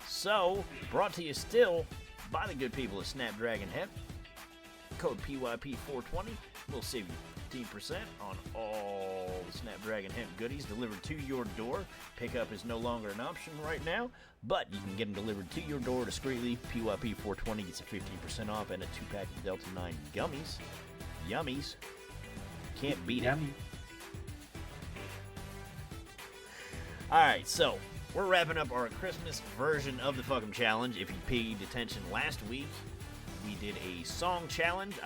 Speaker 1: So, brought to you still by the good people of Snapdragon Hemp. Code PYP420 will save you 15% on all the Snapdragon Hemp goodies delivered to your door. Pickup is no longer an option right now, but you can get them delivered to your door discreetly. PYP420 gets you 15% off and a 2-pack of Delta 9 gummies. Yummies. Can't beat it. Alright, so we're wrapping up our Christmas version of the Fuck'em Challenge. If you paid attention last week, we did a song challenge.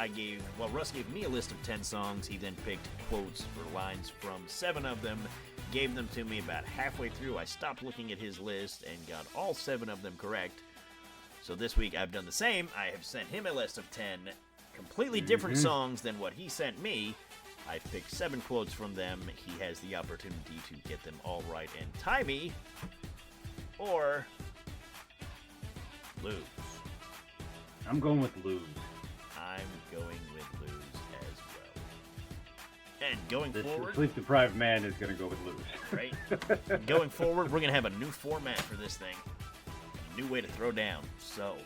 Speaker 1: Russ gave me a list of 10 songs. He then picked quotes or lines from 7 of them, gave them to me. About halfway through, I stopped looking at his list and got all 7 of them correct. So this week I've done the same. I have sent him a list of 10 completely different songs than what he sent me. I've picked 7 quotes from them. He has the opportunity to get them all right and tie me, or lose.
Speaker 2: I'm going with lose.
Speaker 1: I'm going with lose as well. And going
Speaker 2: This
Speaker 1: forward,
Speaker 2: sleep-deprived man is going to go with lose.
Speaker 1: right? Going forward, we're going to have a new format for this thing. A new way to throw down. So,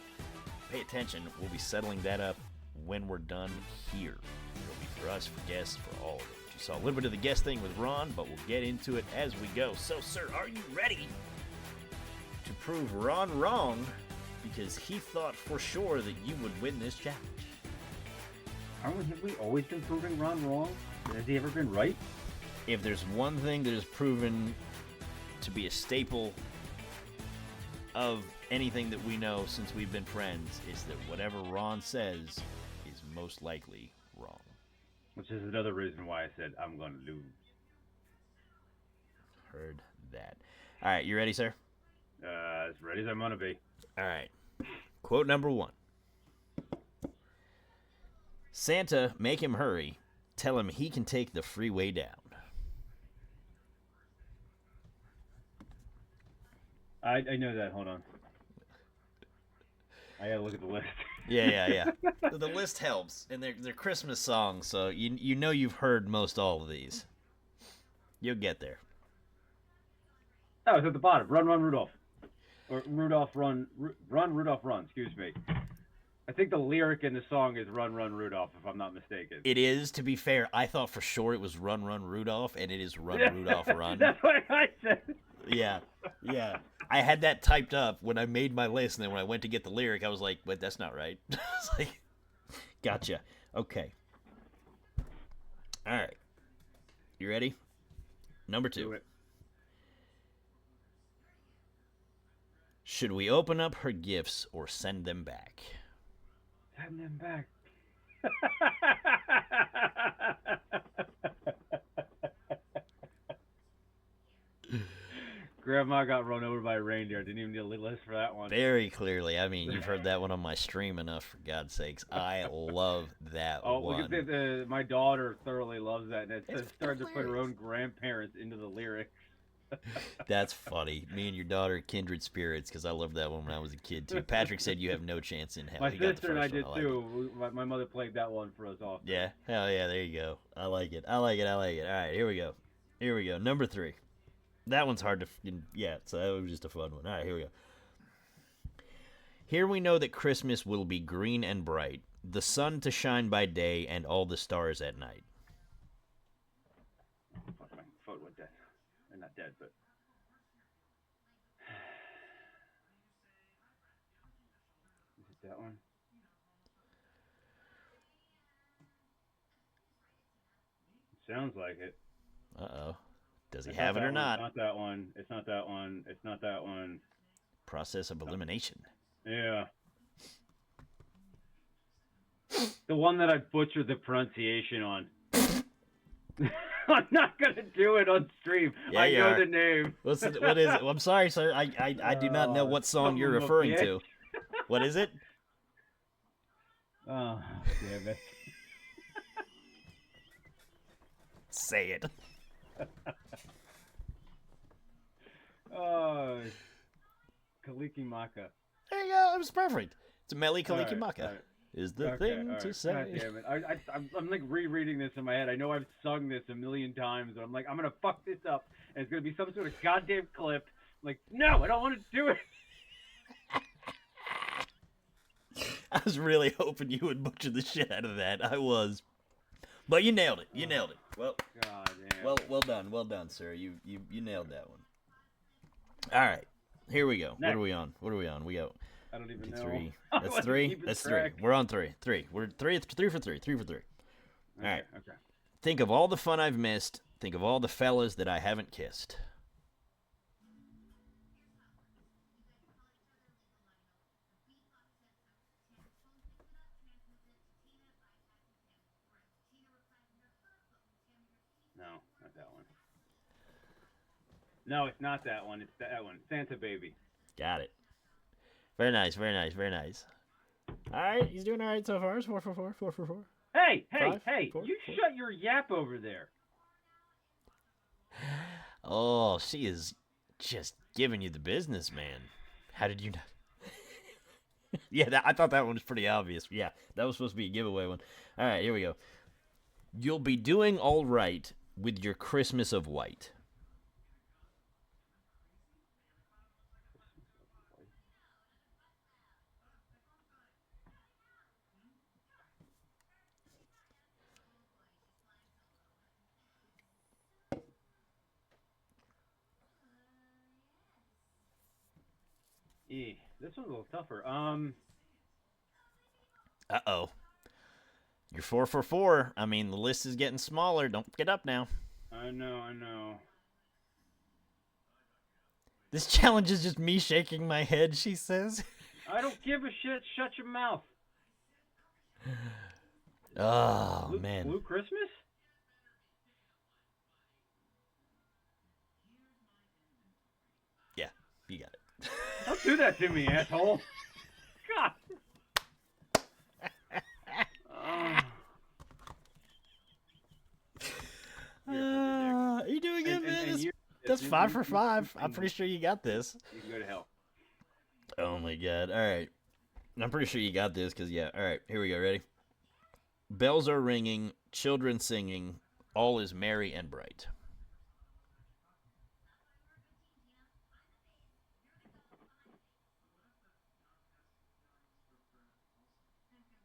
Speaker 1: pay attention. We'll be settling that up when we're done here. It'll be for us, for guests, for all of it. You saw a little bit of the guest thing with Ron, but we'll get into it as we go. So, sir, are you ready to prove Ron wrong? Because he thought for sure that you would win this challenge.
Speaker 2: Have we always been proving Ron wrong? Has he ever been right?
Speaker 1: If there's one thing that is proven to be a staple of anything that we know since we've been friends, is that whatever Ron says is most likely wrong.
Speaker 2: Which is another reason why I said I'm going to lose.
Speaker 1: Heard that. All right, you ready, sir?
Speaker 2: As ready as I'm going to be.
Speaker 1: All right. Quote number 1. Santa, make him hurry. Tell him he can take the freeway down.
Speaker 2: I know that. Hold on. I gotta look at the list.
Speaker 1: Yeah. The list helps, and they're Christmas songs, so you know you've heard most all of these. You'll get there.
Speaker 2: Oh, it's at the bottom. Run, Run, Rudolph. Or Rudolph, Run, Rudolph, Run. Excuse me. I think the lyric in the song is Run, Run, Rudolph, if I'm not mistaken.
Speaker 1: It is, to be fair. I thought for sure it was Run, Run, Rudolph, and it is Run, Rudolph, Run.
Speaker 2: That's what I said.
Speaker 1: Yeah. I had that typed up when I made my list, and then when I went to get the lyric, I was like, wait, that's not right. It's like, gotcha. Okay. All right. You ready? Number 2.
Speaker 2: Do it.
Speaker 1: Should we open up her gifts or send them back?
Speaker 2: Send them back. Grandma got run over by a reindeer. Didn't even need a list for that one.
Speaker 1: Very clearly. I mean, you've heard that one on my stream enough, for God's sakes. I love that one.
Speaker 2: Look at my daughter thoroughly loves that, and it's starting to put her own grandparents into the lyrics.
Speaker 1: That's funny. Me and your daughter, kindred spirits, because I loved that one when I was a kid, too. Patrick said you have no chance in hell.
Speaker 2: My
Speaker 1: He got the
Speaker 2: sister and I
Speaker 1: first
Speaker 2: did,
Speaker 1: one.
Speaker 2: too. My mother played that one for us often.
Speaker 1: Yeah, hell yeah, there you go. I like it. All right, here we go. Number 3. That one's hard to, so that was just a fun one. All right, here we go. Here we know that Christmas will be green and bright, the sun to shine by day and all the stars at night.
Speaker 2: Fuck, my foot went dead. They're not dead, but... Is it that one? It sounds like it.
Speaker 1: Uh-oh. Does he have it or not?
Speaker 2: It's not that one. It's not that one. It's not that one.
Speaker 1: Process of elimination.
Speaker 2: Yeah. The one that I butchered the pronunciation on. I'm not gonna do it on stream.
Speaker 1: Yeah,
Speaker 2: I
Speaker 1: you
Speaker 2: know
Speaker 1: are.
Speaker 2: the name.
Speaker 1: What is it? I'm sorry, sir. I do not know what song you're referring to. What is it?
Speaker 2: Oh, damn it.
Speaker 1: Say it.
Speaker 2: Oh, Kaliki Maka.
Speaker 1: There you go. It was perfect. It's Meli Kaliki
Speaker 2: All
Speaker 1: Maka.
Speaker 2: right.
Speaker 1: Is the
Speaker 2: Okay,
Speaker 1: thing
Speaker 2: all
Speaker 1: to
Speaker 2: right.
Speaker 1: say.
Speaker 2: God damn it. I'm like rereading this in my head. I know I've sung this a million times, but I'm like, I'm going to fuck this up. And it's going to be some sort of goddamn clip. I'm like, no, I don't want to do it.
Speaker 1: I was really hoping you would butcher the shit out of that. I was. But you nailed it. You nailed it. Well,
Speaker 2: God damn.
Speaker 1: well done. Well done, sir. You nailed that one. All right. Here we go.
Speaker 2: Next.
Speaker 1: What are we on? We go.
Speaker 2: I don't even know.
Speaker 1: 3.
Speaker 2: I
Speaker 1: That's
Speaker 2: wasn't
Speaker 1: 3.
Speaker 2: keeping
Speaker 1: That's
Speaker 2: track.
Speaker 1: 3. We're on 3. 3. We're 3 for 3. 3 for 3. All right.
Speaker 2: Okay.
Speaker 1: Think of all the fun I've missed. Think of all the fellas that I haven't kissed.
Speaker 2: No, not that one. No, it's not that one. It's that one. Santa Baby.
Speaker 1: Got it. Very nice. Very nice. Very nice. All right, he's doing all right so far. It's 4 for 4, 4 for 4.
Speaker 2: Hey,
Speaker 1: 4,
Speaker 2: you
Speaker 1: 4.
Speaker 2: shut your yap over there.
Speaker 1: Oh, she is just giving you the business, man. How did you know? Yeah, I thought that one was pretty obvious. Yeah, that was supposed to be a giveaway one. All right, here we go. You'll be doing all right with your Christmas of white.
Speaker 2: This one's a little tougher.
Speaker 1: Uh-oh. You're 4 for 4. I mean, the list is getting smaller. Don't get up now.
Speaker 2: I know.
Speaker 1: This challenge is just me shaking my head, she says.
Speaker 2: I don't give a shit. Shut your mouth.
Speaker 1: Oh, man.
Speaker 2: Blue Christmas?
Speaker 1: Yeah, you got it.
Speaker 2: Don't do that to me, asshole. God.
Speaker 1: You're doing good, man.
Speaker 2: And
Speaker 1: That's 5 for 5. I'm pretty sure you got this.
Speaker 2: You can go to hell.
Speaker 1: Oh, my God. All right. I'm pretty sure you got this because, yeah. All right, here we go. Ready? Bells are ringing, children singing, all is merry and bright.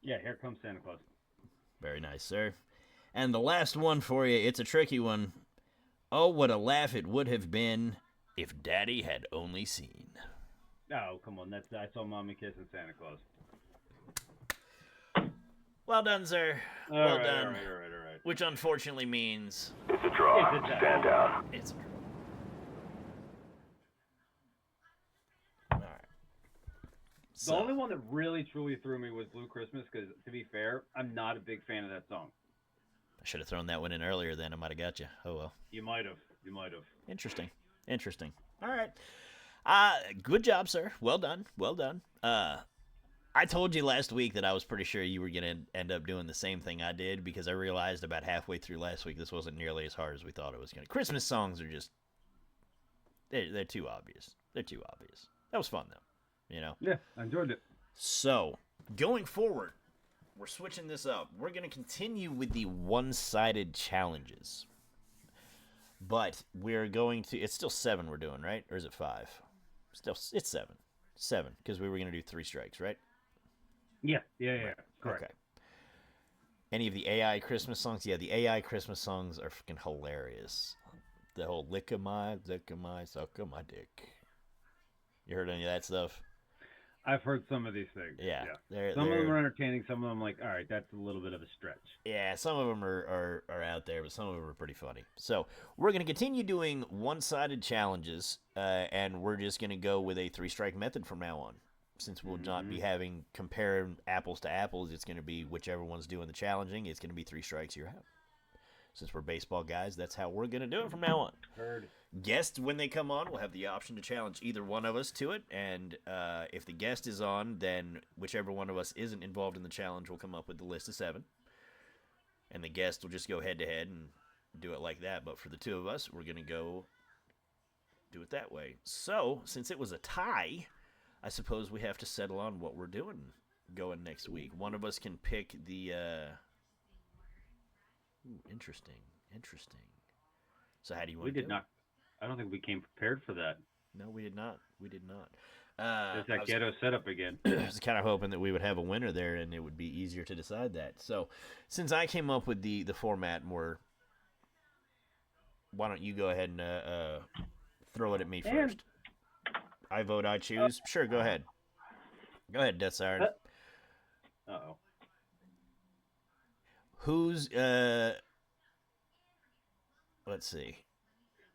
Speaker 2: Yeah, here comes Santa Claus.
Speaker 1: Very nice, sir. And the last one for you, it's a tricky one. Oh, what a laugh it would have been if Daddy had only seen.
Speaker 2: Oh, come on. I saw Mommy kissing Santa Claus.
Speaker 1: Well done, sir. Well done.
Speaker 2: All right.
Speaker 1: Which unfortunately means
Speaker 3: It's a draw.
Speaker 2: It's a draw.
Speaker 3: Stand down.
Speaker 1: it's a draw. All right.
Speaker 2: The only one that really, truly threw me was Blue Christmas because, to be fair, I'm not a big fan of that song.
Speaker 1: I should have thrown that one in earlier then. I might have got you. Oh, well.
Speaker 2: You might have.
Speaker 1: Interesting. All right. Good job, sir. Well done. I told you last week that I was pretty sure you were going to end up doing the same thing I did because I realized about halfway through last week this wasn't nearly as hard as we thought it was going to. Christmas songs are just they're too obvious. That was fun though, you know.
Speaker 2: Yeah, I enjoyed it.
Speaker 1: So, going forward, we're switching this up. We're going to continue with the one-sided challenges. But we're going to it's still 7 we're doing, right? Or is it 5? It's 7. 7 because we were going to do 3 strikes, right?
Speaker 2: Yeah. Correct.
Speaker 1: Okay. Any of the AI Christmas songs? Yeah, the AI Christmas songs are freaking hilarious. The whole lick of my, suck of my dick. You heard any of that stuff?
Speaker 2: I've heard some of these things.
Speaker 1: Yeah.
Speaker 2: Some of them are entertaining. Some of them, like, all right, that's a little bit of a stretch.
Speaker 1: Yeah, some of them are out there, but some of them are pretty funny. So we're going to continue doing one-sided challenges, and we're just going to go with a 3-strike method from now on. Since we'll not be having comparing apples to apples, it's going to be whichever one's doing the challenging. It's going to be 3 strikes you're out. Since we're baseball guys, that's how we're going to do it from now on.
Speaker 2: Heard.
Speaker 1: Guests, when they come on, will have the option to challenge either one of us to it. And if the guest is on, then whichever one of us isn't involved in the challenge will come up with the list of 7. And the guest will just go head-to-head and do it like that. But for the 2 of us, we're going to go do it that way. So, since it was a tie, I suppose we have to settle on what we're doing going next week. One of us can pick the... Interesting. So how do you want to do it?
Speaker 2: We did not. I don't think we came prepared for that.
Speaker 1: No, we did not.
Speaker 2: There's that ghetto setup again.
Speaker 1: I was kind of hoping that we would have a winner there and it would be easier to decide that. So, since I came up with the format more, why don't you go ahead and throw it at me first? I vote, I choose. Sure, go ahead. Go ahead, Death Siren.
Speaker 2: Uh-oh.
Speaker 1: Who's, let's see.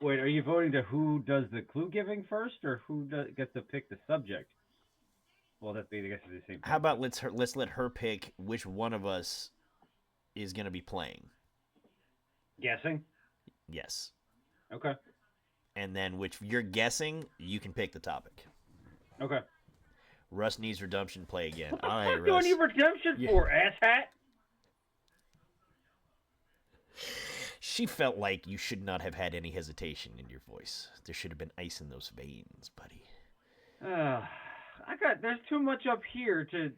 Speaker 2: Wait, are you voting to who does the clue giving first, or who gets to pick the subject? Well, I guess it's the same thing.
Speaker 1: How about let's let her pick which one of us is going to be playing?
Speaker 2: Guessing?
Speaker 1: Yes.
Speaker 2: Okay.
Speaker 1: And then which you're guessing, you can pick the topic.
Speaker 2: Okay.
Speaker 1: Russ needs redemption. Play again.
Speaker 2: What the
Speaker 1: All right,
Speaker 2: fuck do I
Speaker 1: Russ.
Speaker 2: need redemption
Speaker 1: Yeah.
Speaker 2: for, asshat?
Speaker 1: She felt like you should not have had any hesitation in your voice. There should have been ice in those veins, buddy.
Speaker 2: There's too much up here to,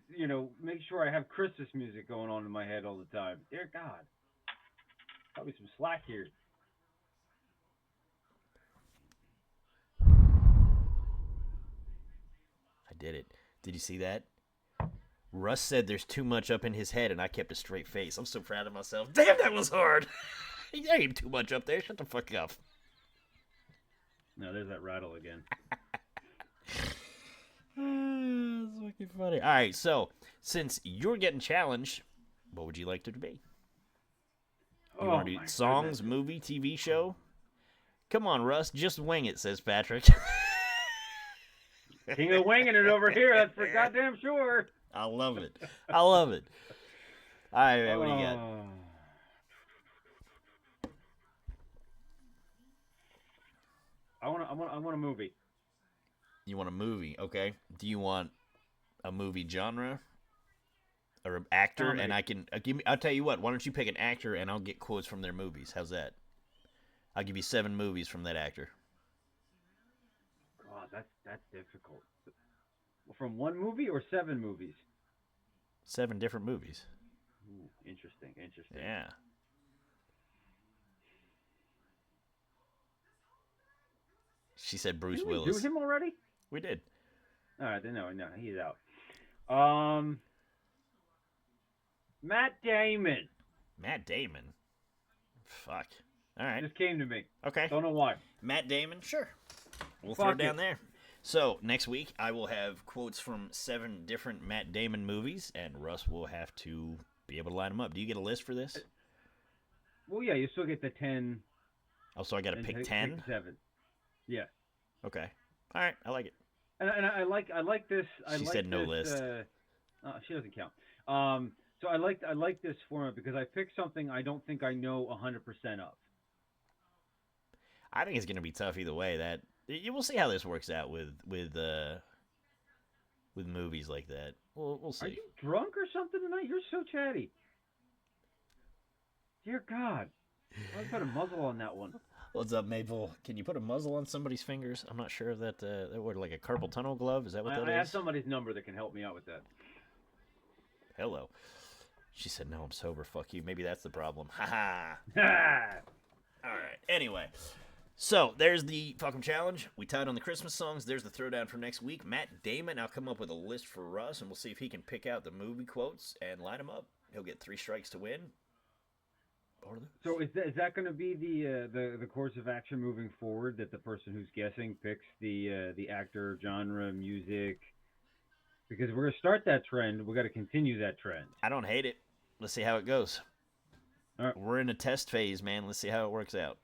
Speaker 2: make sure I have Christmas music going on in my head all the time. Dear God. Probably some slack here.
Speaker 1: I did it. Did you see that? Russ said there's too much up in his head, and I kept a straight face. I'm so proud of myself. Damn, that was hard. There ain't too much up there. Shut the fuck up.
Speaker 2: No, there's that rattle again.
Speaker 1: That's fucking funny. All right, so since you're getting challenged, what would you like to be? You want to do songs, movie, TV show? Come on, Russ, just wing it, says Patrick.
Speaker 2: King of winging it over here, that's for goddamn sure.
Speaker 1: I love it. I love it. All right, man, what do you got?
Speaker 2: I want a movie.
Speaker 1: You want a movie, okay? Do you want a movie genre or an actor?
Speaker 2: Comedy.
Speaker 1: And I can I'll tell you what. Why don't you pick an actor and I'll get quotes from their movies? How's that? I'll give you 7 movies from that actor.
Speaker 2: God, that's difficult. From one movie or 7 movies?
Speaker 1: 7 different movies.
Speaker 2: Ooh, interesting.
Speaker 1: Yeah. She said Bruce
Speaker 2: Didn't we
Speaker 1: Willis.
Speaker 2: do him already?
Speaker 1: We did.
Speaker 2: All right, then no, he's out. Matt Damon.
Speaker 1: Matt Damon. Fuck. All right.
Speaker 2: Just came to me.
Speaker 1: Okay.
Speaker 2: Don't know why.
Speaker 1: Matt Damon, sure. We'll
Speaker 2: Fuck
Speaker 1: throw it down
Speaker 2: it.
Speaker 1: there. So, next week, I will have quotes from 7 different Matt Damon movies, and Russ will have to be able to line them up. Do you get a list for this?
Speaker 2: Well, yeah, you still get the 10.
Speaker 1: Also, I got to pick 10?
Speaker 2: 7. Yeah.
Speaker 1: Okay. All right. I like it.
Speaker 2: And I like this.
Speaker 1: She said no list.
Speaker 2: She doesn't count. So I like this format because I picked something I don't think I know 100% of.
Speaker 1: I think it's going to be tough either way. That you will see how this works out with movies like that. We'll see.
Speaker 2: Are you drunk or something tonight? You're so chatty. Dear God. I put a muzzle on that one.
Speaker 1: What's up, Maple? Can you put a muzzle on somebody's fingers? I'm not sure if that would like a carpal tunnel glove. Is that what that is?
Speaker 2: I have somebody's number that can help me out with that.
Speaker 1: Hello. She said, no, I'm sober. Fuck you. Maybe that's the problem. Ha ha. All right. Anyway. So, there's the fucking challenge. We tied on the Christmas songs. There's the throwdown for next week. Matt Damon, I'll come up with a list for Russ, and we'll see if he can pick out the movie quotes and line them up. He'll get 3 strikes to win.
Speaker 2: So is that going to be the course of action moving forward? That the person who's guessing picks the actor, genre, music? Because we're going to start that trend. We got to continue that trend.
Speaker 1: I don't hate it. Let's see how it goes.
Speaker 2: All right.
Speaker 1: We're in a test phase, man. Let's see how it works out.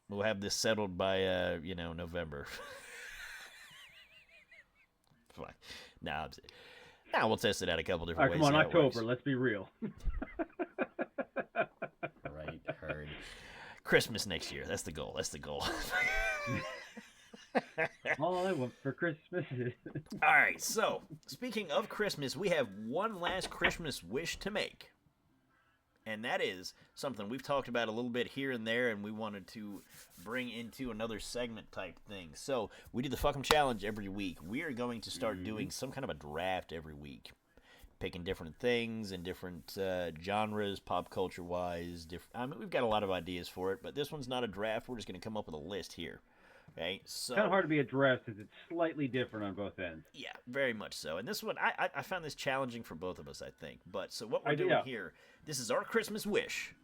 Speaker 1: We'll have this settled by November. Fine. Nah, we'll test it out a couple different ways.
Speaker 2: Come on,
Speaker 1: see how it works.
Speaker 2: October. Let's be real.
Speaker 1: Right, heard. Christmas next year. That's the goal.
Speaker 2: All I want for Christmas is...
Speaker 1: All right, so speaking of Christmas, we have one last Christmas wish to make. And that is something we've talked about a little bit here and there, and we wanted to bring into another segment type thing. So we do the Fuck 'em Challenge every week. We are going to start doing some kind of a draft every week. Picking different things and different genres, pop culture-wise. I mean, we've got a lot of ideas for it, but this one's not a draft. We're just going to come up with a list here. Okay, so
Speaker 2: kind of hard to be a draft since it's slightly different on both ends.
Speaker 1: Yeah, very much so. And this one, I found this challenging for both of us, I think. But so what we're doing here, this is our Christmas wish.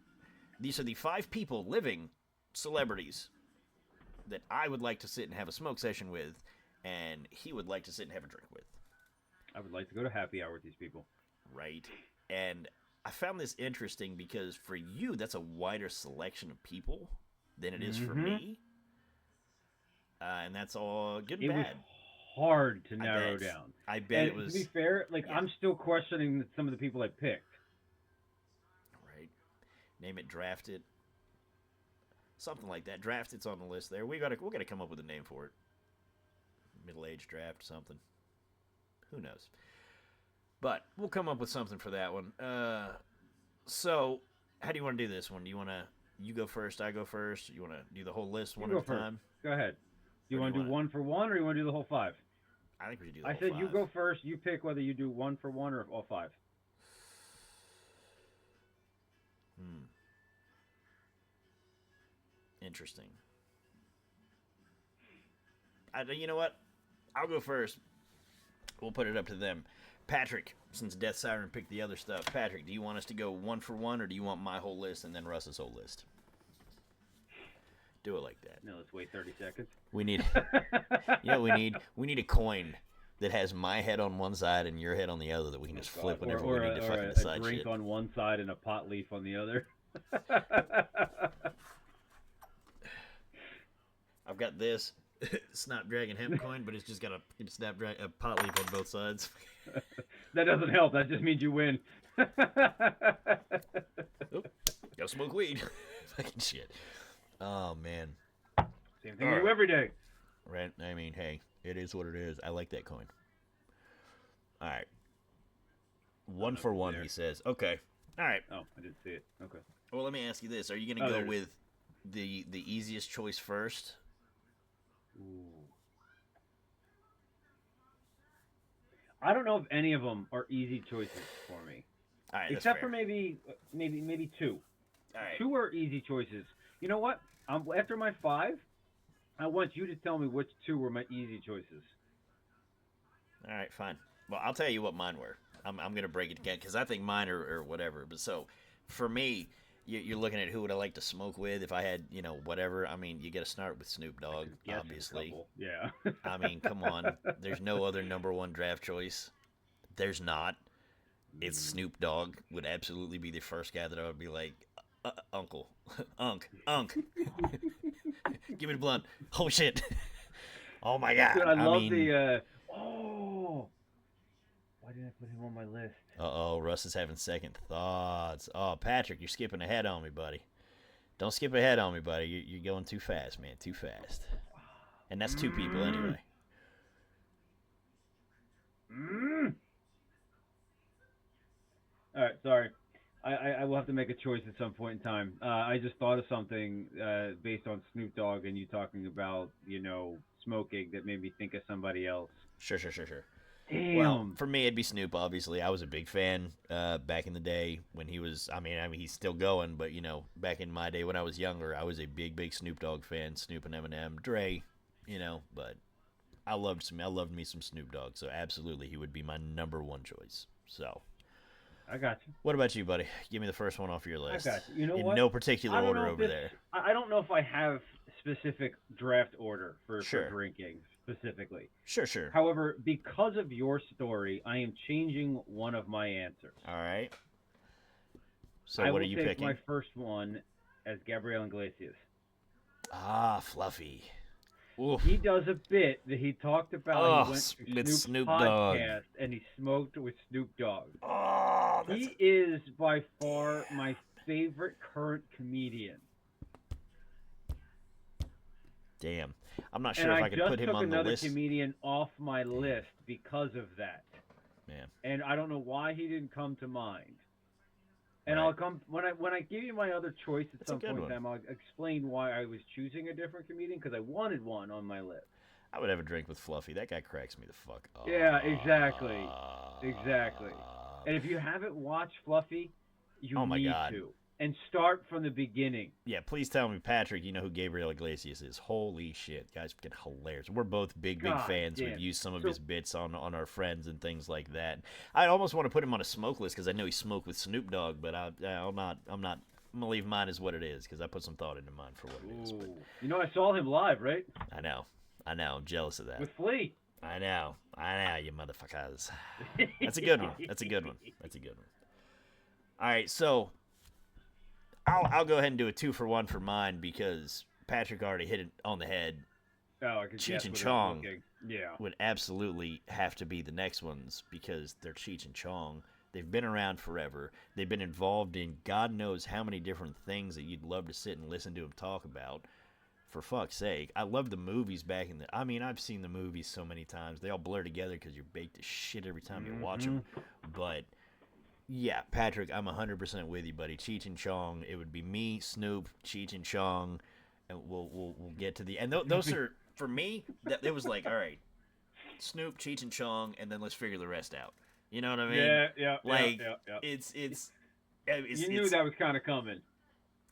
Speaker 1: These are the 5 people, living celebrities, that I would like to sit and have a smoke session with, and he would like to sit and have a drink with.
Speaker 2: I would like to go to happy hour with these people.
Speaker 1: Right. And I found this interesting because for you, that's a wider selection of people than it is for me. And that's all good and bad.
Speaker 2: It was hard to narrow down.
Speaker 1: I bet it was.
Speaker 2: To be fair, I'm still questioning some of the people I picked.
Speaker 1: Right. Name it, draft it. Something like that. Draft it's on the list there. We're gonna come up with a name for it. Middle-aged draft, something.
Speaker 5: Who knows? But we'll come up with something for that one. So, how do you want to do this one? Do you want to you go first, I go first? You want to do the whole list one
Speaker 2: You
Speaker 5: at
Speaker 2: go
Speaker 5: a
Speaker 2: first.
Speaker 5: time?
Speaker 2: Go ahead. Do you
Speaker 5: Or
Speaker 2: want
Speaker 5: do
Speaker 2: to
Speaker 5: you
Speaker 2: do
Speaker 5: wanna-
Speaker 2: 1 for 1, or you want to do the whole 5?
Speaker 5: I think we should do the
Speaker 2: I
Speaker 5: whole
Speaker 2: said
Speaker 5: five.
Speaker 2: you go first. You pick whether you do 1 for 1 or all 5.
Speaker 5: Interesting. You know what? I'll go first. We'll put it up to them. Patrick, since Death Siren picked the other stuff, Patrick, do you want us to go 1 for 1, or do you want my whole list and then Russ's whole list? Do it like that.
Speaker 2: No, let's wait 30 seconds.
Speaker 5: We need, we need a coin that has my head on one side and your head on the other that we can just flip whenever we need to fucking
Speaker 2: a
Speaker 5: decide
Speaker 2: drink
Speaker 5: shit.
Speaker 2: on one side and a pot leaf on the other.
Speaker 5: I've got this Snapdragon hemp coin, but it's just got a pot leaf on both sides.
Speaker 2: That doesn't help. That just means you win.
Speaker 5: Oop, gotta smoke weed. Fucking shit. Oh man.
Speaker 2: Same thing you do every day.
Speaker 5: Right. I mean, hey, it is what it is. I like that coin. All right. 1 for 1, he says. Okay. All right.
Speaker 2: Oh, I didn't see it. Okay.
Speaker 5: Well, let me ask you this: are you gonna go with the easiest choice first?
Speaker 2: Ooh. I don't know if any of them are easy choices for me,
Speaker 5: All right.
Speaker 2: except
Speaker 5: that's
Speaker 2: for
Speaker 5: fair.
Speaker 2: maybe 2.
Speaker 5: All right.
Speaker 2: 2 are easy choices. You know what? After my 5, I want you to tell me which 2 were my easy choices.
Speaker 5: All right, fine. Well, I'll tell you what mine were. I'm going to break it again because I think mine are whatever. But so, for me, you're looking at who would I like to smoke with if I had, whatever. I mean, you got to start with Snoop Dogg,
Speaker 2: Yes,
Speaker 5: obviously.
Speaker 2: Yeah.
Speaker 5: I mean, come on. There's no other number 1 draft choice. There's not. It's Snoop Dogg would absolutely be the first guy that I would be like, Uncle, Unk. Give me the blunt. Oh, shit. Oh, my God.
Speaker 2: Dude, I love
Speaker 5: mean,
Speaker 2: the. Why didn't I put him on my list?
Speaker 5: Uh-oh, Russ is having second thoughts. Oh, Patrick, you're skipping ahead on me, buddy. Don't skip ahead on me, buddy. You're going too fast, man. Too fast. And that's 2 people anyway.
Speaker 2: All right, sorry. I will have to make a choice at some point in time. I just thought of something based on Snoop Dogg and you talking about, smoking that made me think of somebody else.
Speaker 5: Sure.
Speaker 2: Damn.
Speaker 5: Well, for me, it'd be Snoop, obviously. I was a big fan back in the day when he was, I mean, he's still going, but, back in my day when I was younger, I was a big Snoop Dogg fan. Snoop and Eminem, Dre, but I loved me some Snoop Dogg, so absolutely he would be my number 1 choice. So,
Speaker 2: I got you.
Speaker 5: what about you, buddy? Give me the first one off your list.
Speaker 2: I got you. You know
Speaker 5: in
Speaker 2: what?
Speaker 5: no particular
Speaker 2: I don't
Speaker 5: order
Speaker 2: know if
Speaker 5: over
Speaker 2: it's-
Speaker 5: there.
Speaker 2: I don't know if I have specific draft order for
Speaker 5: Sure.
Speaker 2: drinking specifically.
Speaker 5: Sure.
Speaker 2: However, because of your story, I am changing one of my answers.
Speaker 5: All right. So
Speaker 2: I
Speaker 5: what
Speaker 2: will
Speaker 5: are you
Speaker 2: take
Speaker 5: picking?
Speaker 2: my first one as Gabriel Iglesias.
Speaker 5: Ah, Fluffy. Oof.
Speaker 2: He does a bit that he talked about. He went to
Speaker 5: with
Speaker 2: Snoop's
Speaker 5: Snoop Dogg.
Speaker 2: podcast and he smoked with Snoop Dogg.
Speaker 5: Oh,
Speaker 2: He is by far my favorite current comedian.
Speaker 5: damn. I'm not sure
Speaker 2: And
Speaker 5: if
Speaker 2: I
Speaker 5: I could
Speaker 2: just
Speaker 5: put him
Speaker 2: took
Speaker 5: on the
Speaker 2: another
Speaker 5: list.
Speaker 2: comedian off my list because of that.
Speaker 5: Man.
Speaker 2: And I don't know why he didn't come to mind. And
Speaker 5: Right.
Speaker 2: I'll come when I give you my other choice at
Speaker 5: That's a
Speaker 2: some
Speaker 5: good
Speaker 2: point in
Speaker 5: one.
Speaker 2: time. I'll explain why I was choosing a different comedian because I wanted one on my list.
Speaker 5: I would have a drink with Fluffy. That guy cracks me the fuck up.
Speaker 2: Yeah, exactly. Exactly. And if you haven't watched Fluffy, you
Speaker 5: Oh my
Speaker 2: need
Speaker 5: God.
Speaker 2: to. And start from the beginning.
Speaker 5: Yeah, please tell me, Patrick, you know who Gabriel Iglesias is. Holy shit. Guy's fucking hilarious. We're both big
Speaker 2: God
Speaker 5: fans.
Speaker 2: damn.
Speaker 5: We've used some of
Speaker 2: So-
Speaker 5: his bits on our friends and things like that. I almost want to put him on a smoke list because I know he smoked with Snoop Dogg, but I'm not. I'm going to leave mine as what it is because I put some thought into mine for what it is. But
Speaker 2: Ooh. You know, I saw him live, right?
Speaker 5: I know. I'm jealous of that.
Speaker 2: With Flea.
Speaker 5: I know, you motherfuckers. That's a good one. All right, so I'll go ahead and do a 2 for 1 for mine because Patrick already hit it on the head.
Speaker 2: Oh, I could
Speaker 5: Cheech
Speaker 2: guess
Speaker 5: and
Speaker 2: what he was
Speaker 5: Chong.
Speaker 2: looking. Yeah.
Speaker 5: Would absolutely have to be the next ones because they're Cheech and Chong. They've been around forever. They've been involved in God knows how many different things that you'd love to sit and listen to them talk about. for fuck's sake. I love the movies back in the. I mean, I've seen the movies so many times. They all blur together because you're baked as shit every time you watch them. But yeah, Patrick, I'm 100% with you, buddy. Cheech and Chong. It would be me, Snoop, Cheech and Chong, and we'll get to the. And those are for me. It was like, all right, Snoop, Cheech and Chong, and then let's figure the rest out. You know what I mean?
Speaker 2: Yeah.
Speaker 5: Like
Speaker 2: yeah.
Speaker 5: it's
Speaker 2: You knew that was kind of coming.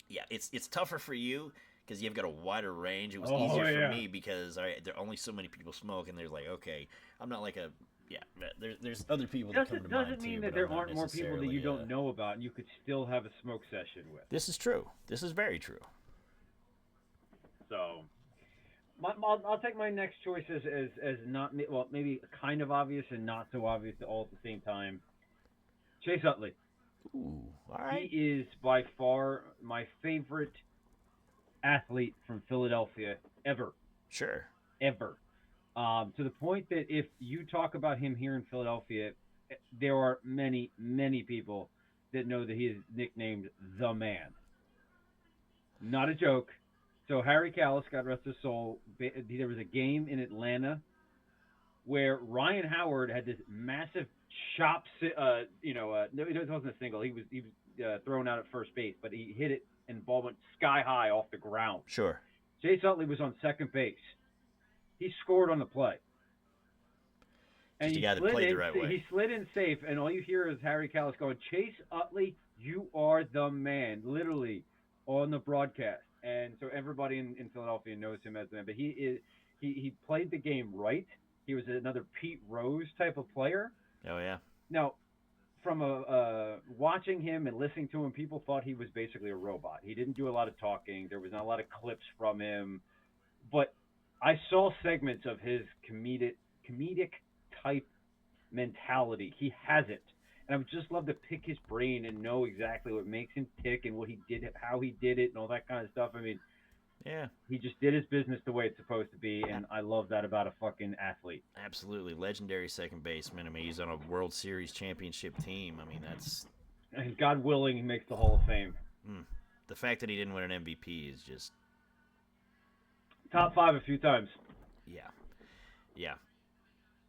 Speaker 5: Yeah, it's tougher for you because you've got a wider range. It was easier for me because there are only so many people smoke, and there's like, okay, I'm not like a there's other people that come to mind
Speaker 2: Doesn't mean
Speaker 5: too,
Speaker 2: that
Speaker 5: but
Speaker 2: there
Speaker 5: I'm not
Speaker 2: aren't more people that you don't know about, and you could still have a smoke session with.
Speaker 5: This is true. This is very true.
Speaker 2: So, I'll take my next choice as not maybe kind of obvious and not so obvious all at the same time. Chase Utley.
Speaker 5: Ooh, all right.
Speaker 2: He is by far my favorite athlete from Philadelphia ever.
Speaker 5: Sure.
Speaker 2: Ever. To the point that if you talk about him here in Philadelphia, there are many, many people that know that he is nicknamed the man. Not a joke. So Harry Kalas, God rest his soul, there was a game in Atlanta where Ryan Howard had this massive chop. No, it wasn't a single. He was thrown out at first base, but he hit it and the ball went sky high off the ground.
Speaker 5: Sure.
Speaker 2: Chase Utley was on second base. He scored on the play. And
Speaker 5: Just a guy that played the right way.
Speaker 2: He slid in safe, and all you hear is Harry Kalas going, "Chase Utley, you are the man," literally on the broadcast. And so everybody in Philadelphia knows him as the man. But he played the game right. He was another Pete Rose type of player.
Speaker 5: Oh yeah.
Speaker 2: Now, from watching him and listening to him, people thought he was basically a robot. He didn't do a lot of talking. There was not a lot of clips from him. But I saw segments of his comedic type mentality. He has it. And I would just love to pick his brain and know exactly what makes him tick and what he did, how he did it, and all that kind of stuff. I mean,
Speaker 5: yeah,
Speaker 2: he just did his business the way it's supposed to be, and I love that about a fucking athlete.
Speaker 5: Absolutely. Legendary second baseman. I mean, he's on a World Series championship team. I mean, that's...
Speaker 2: And God willing, he makes the Hall of Fame.
Speaker 5: The fact that he didn't win an MVP is just...
Speaker 2: Top 5 a few times.
Speaker 5: Yeah. Yeah.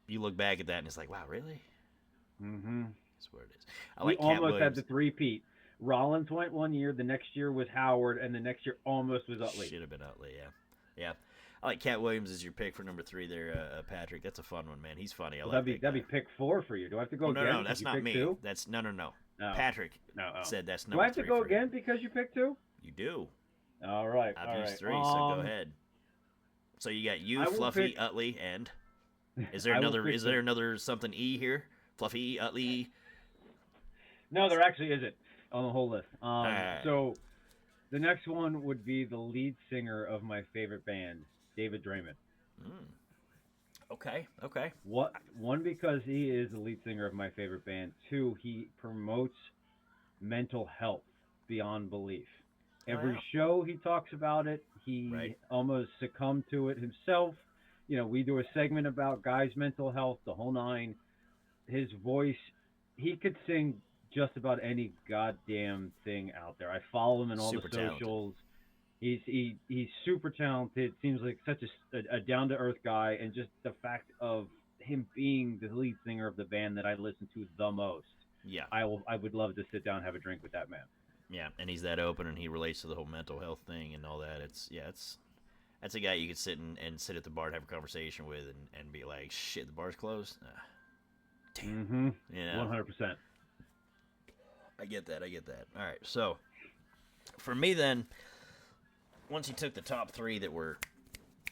Speaker 5: You look back at that, and it's like, wow, really?
Speaker 2: Mm-hmm.
Speaker 5: That's what it is. I like
Speaker 2: he
Speaker 5: Cat
Speaker 2: almost
Speaker 5: Williams.
Speaker 2: had the three-peat. Rollins went one year, the next year was Howard, and the next year almost was Utley.
Speaker 5: Should have been Utley, yeah. Yeah. I like Cat Williams as your pick for number 3 there, Patrick. That's a fun one, man. He's funny.
Speaker 2: That'd be pick 4 for you. Do I have to go again?
Speaker 5: No, that's not me.
Speaker 2: 2?
Speaker 5: That's no.
Speaker 2: No.
Speaker 5: Patrick said that's number 3.
Speaker 2: Do I have to go again because you picked 2?
Speaker 5: You do.
Speaker 2: All right.
Speaker 5: I've used 3, so go ahead. So you got you, Fluffy, Utley, and is there another? Is there another something E here? Fluffy, Utley.
Speaker 2: No, there actually isn't on the whole list. So the next one would be the lead singer of my favorite band, David Draymond.
Speaker 5: Okay.
Speaker 2: One, because he is the lead singer of my favorite band. 2, he promotes mental health beyond belief. Every show he talks about it. He almost succumbed to it himself. You know, we do a segment about guys' mental health, the whole 9. His voice, he could sing just about any goddamn thing out there. I follow him in all the socials. Talented. He's super talented. Seems like such a down to earth guy, and just the fact of him being the lead singer of the band that I listen to the most.
Speaker 5: Yeah,
Speaker 2: I would love to sit down and have a drink with that man.
Speaker 5: Yeah, and he's that open, and he relates to the whole mental health thing and all that. That's a guy you could sit and sit at the bar and have a conversation with, and be like, shit, the bar's closed. Damn. Yeah,
Speaker 2: 100%.
Speaker 5: I get that. All right, so for me then, once you took the top 3 that were,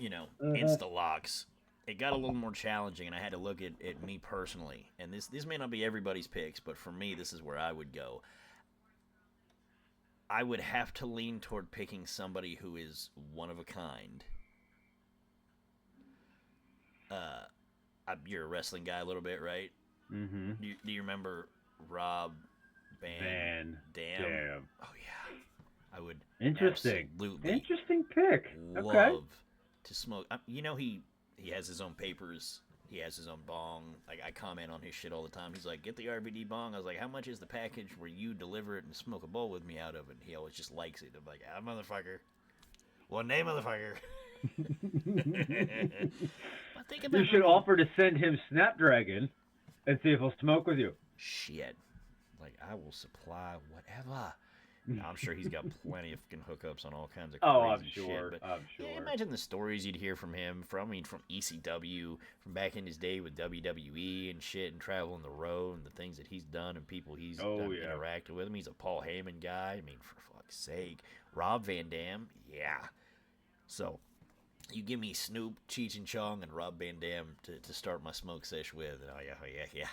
Speaker 5: insta locks, it got a little more challenging, and I had to look at me personally. And this may not be everybody's picks, but for me, this is where I would go. I would have to lean toward picking somebody who is one of a kind. You're a wrestling guy a little bit, right?
Speaker 2: Mm-hmm.
Speaker 5: Do you remember Rob Van Dam? Oh yeah, I would.
Speaker 2: Interesting pick.
Speaker 5: Love to smoke. He has his own papers. He has his own bong. Like, I comment on his shit all the time. He's like, get the RVD bong. I was like, how much is the package where you deliver it and smoke a bowl with me out of it? And he always just likes it. I'm like, motherfucker. One day, motherfucker. I think
Speaker 2: You should
Speaker 5: money.
Speaker 2: offer to send him Snapdragon and see if he'll smoke with you.
Speaker 5: Shit. Like, I will supply whatever. I'm sure he's got plenty of fucking hookups on all kinds of crazy
Speaker 2: Oh, I'm
Speaker 5: shit.
Speaker 2: sure.
Speaker 5: But
Speaker 2: I'm sure.
Speaker 5: yeah, imagine the stories you'd hear from him from ECW, from back in his day with WWE and shit, and traveling the road and the things that he's done and people he's interacted with. He's a Paul Heyman guy. I mean, for fuck's sake. Rob Van Dam, yeah. So, you give me Snoop, Cheech and Chong, and Rob Van Dam to start my smoke sesh with. And yeah.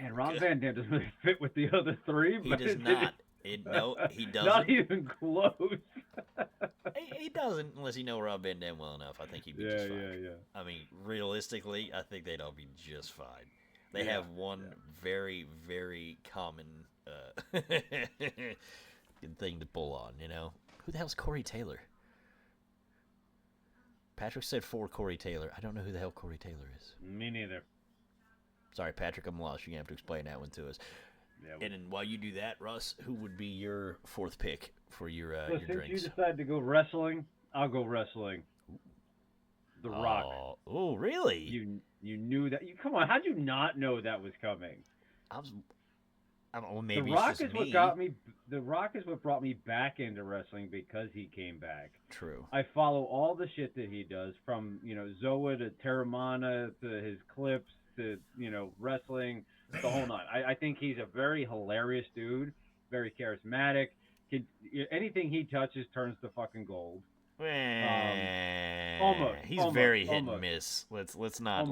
Speaker 2: Man, Rob Van Dam doesn't really fit with the other three.
Speaker 5: He does not. No, he doesn't.
Speaker 2: Not even close.
Speaker 5: he doesn't unless you know Rob Van Dam well enough. I think he'd be just fine.
Speaker 2: Yeah.
Speaker 5: I mean, realistically, I think they'd all be just fine. They have one very, very common good thing to pull on, you know? Who the hell's Corey Taylor? Patrick said for Corey Taylor. I don't know who the hell Corey Taylor is.
Speaker 2: Me neither.
Speaker 5: Sorry, Patrick, I'm lost. You're going to have to explain that one to us.
Speaker 2: Yeah,
Speaker 5: and then while you do that, Russ, who would be your fourth pick for your
Speaker 2: since
Speaker 5: drinks?
Speaker 2: You decide to go wrestling, I'll go wrestling. The Rock.
Speaker 5: Oh, really?
Speaker 2: You knew that? Come on, how'd you not know that was coming?
Speaker 5: I don't know. Maybe
Speaker 2: The Rock
Speaker 5: it's just
Speaker 2: is what got me. The Rock is what brought me back into wrestling because he came back.
Speaker 5: True.
Speaker 2: I follow all the shit that he does, from Zoa to Terramana to his clips to wrestling, the whole nine. I think he's a very hilarious dude, very charismatic. Anything he touches turns to fucking gold.
Speaker 5: Almost. He's very hit and miss. Let's not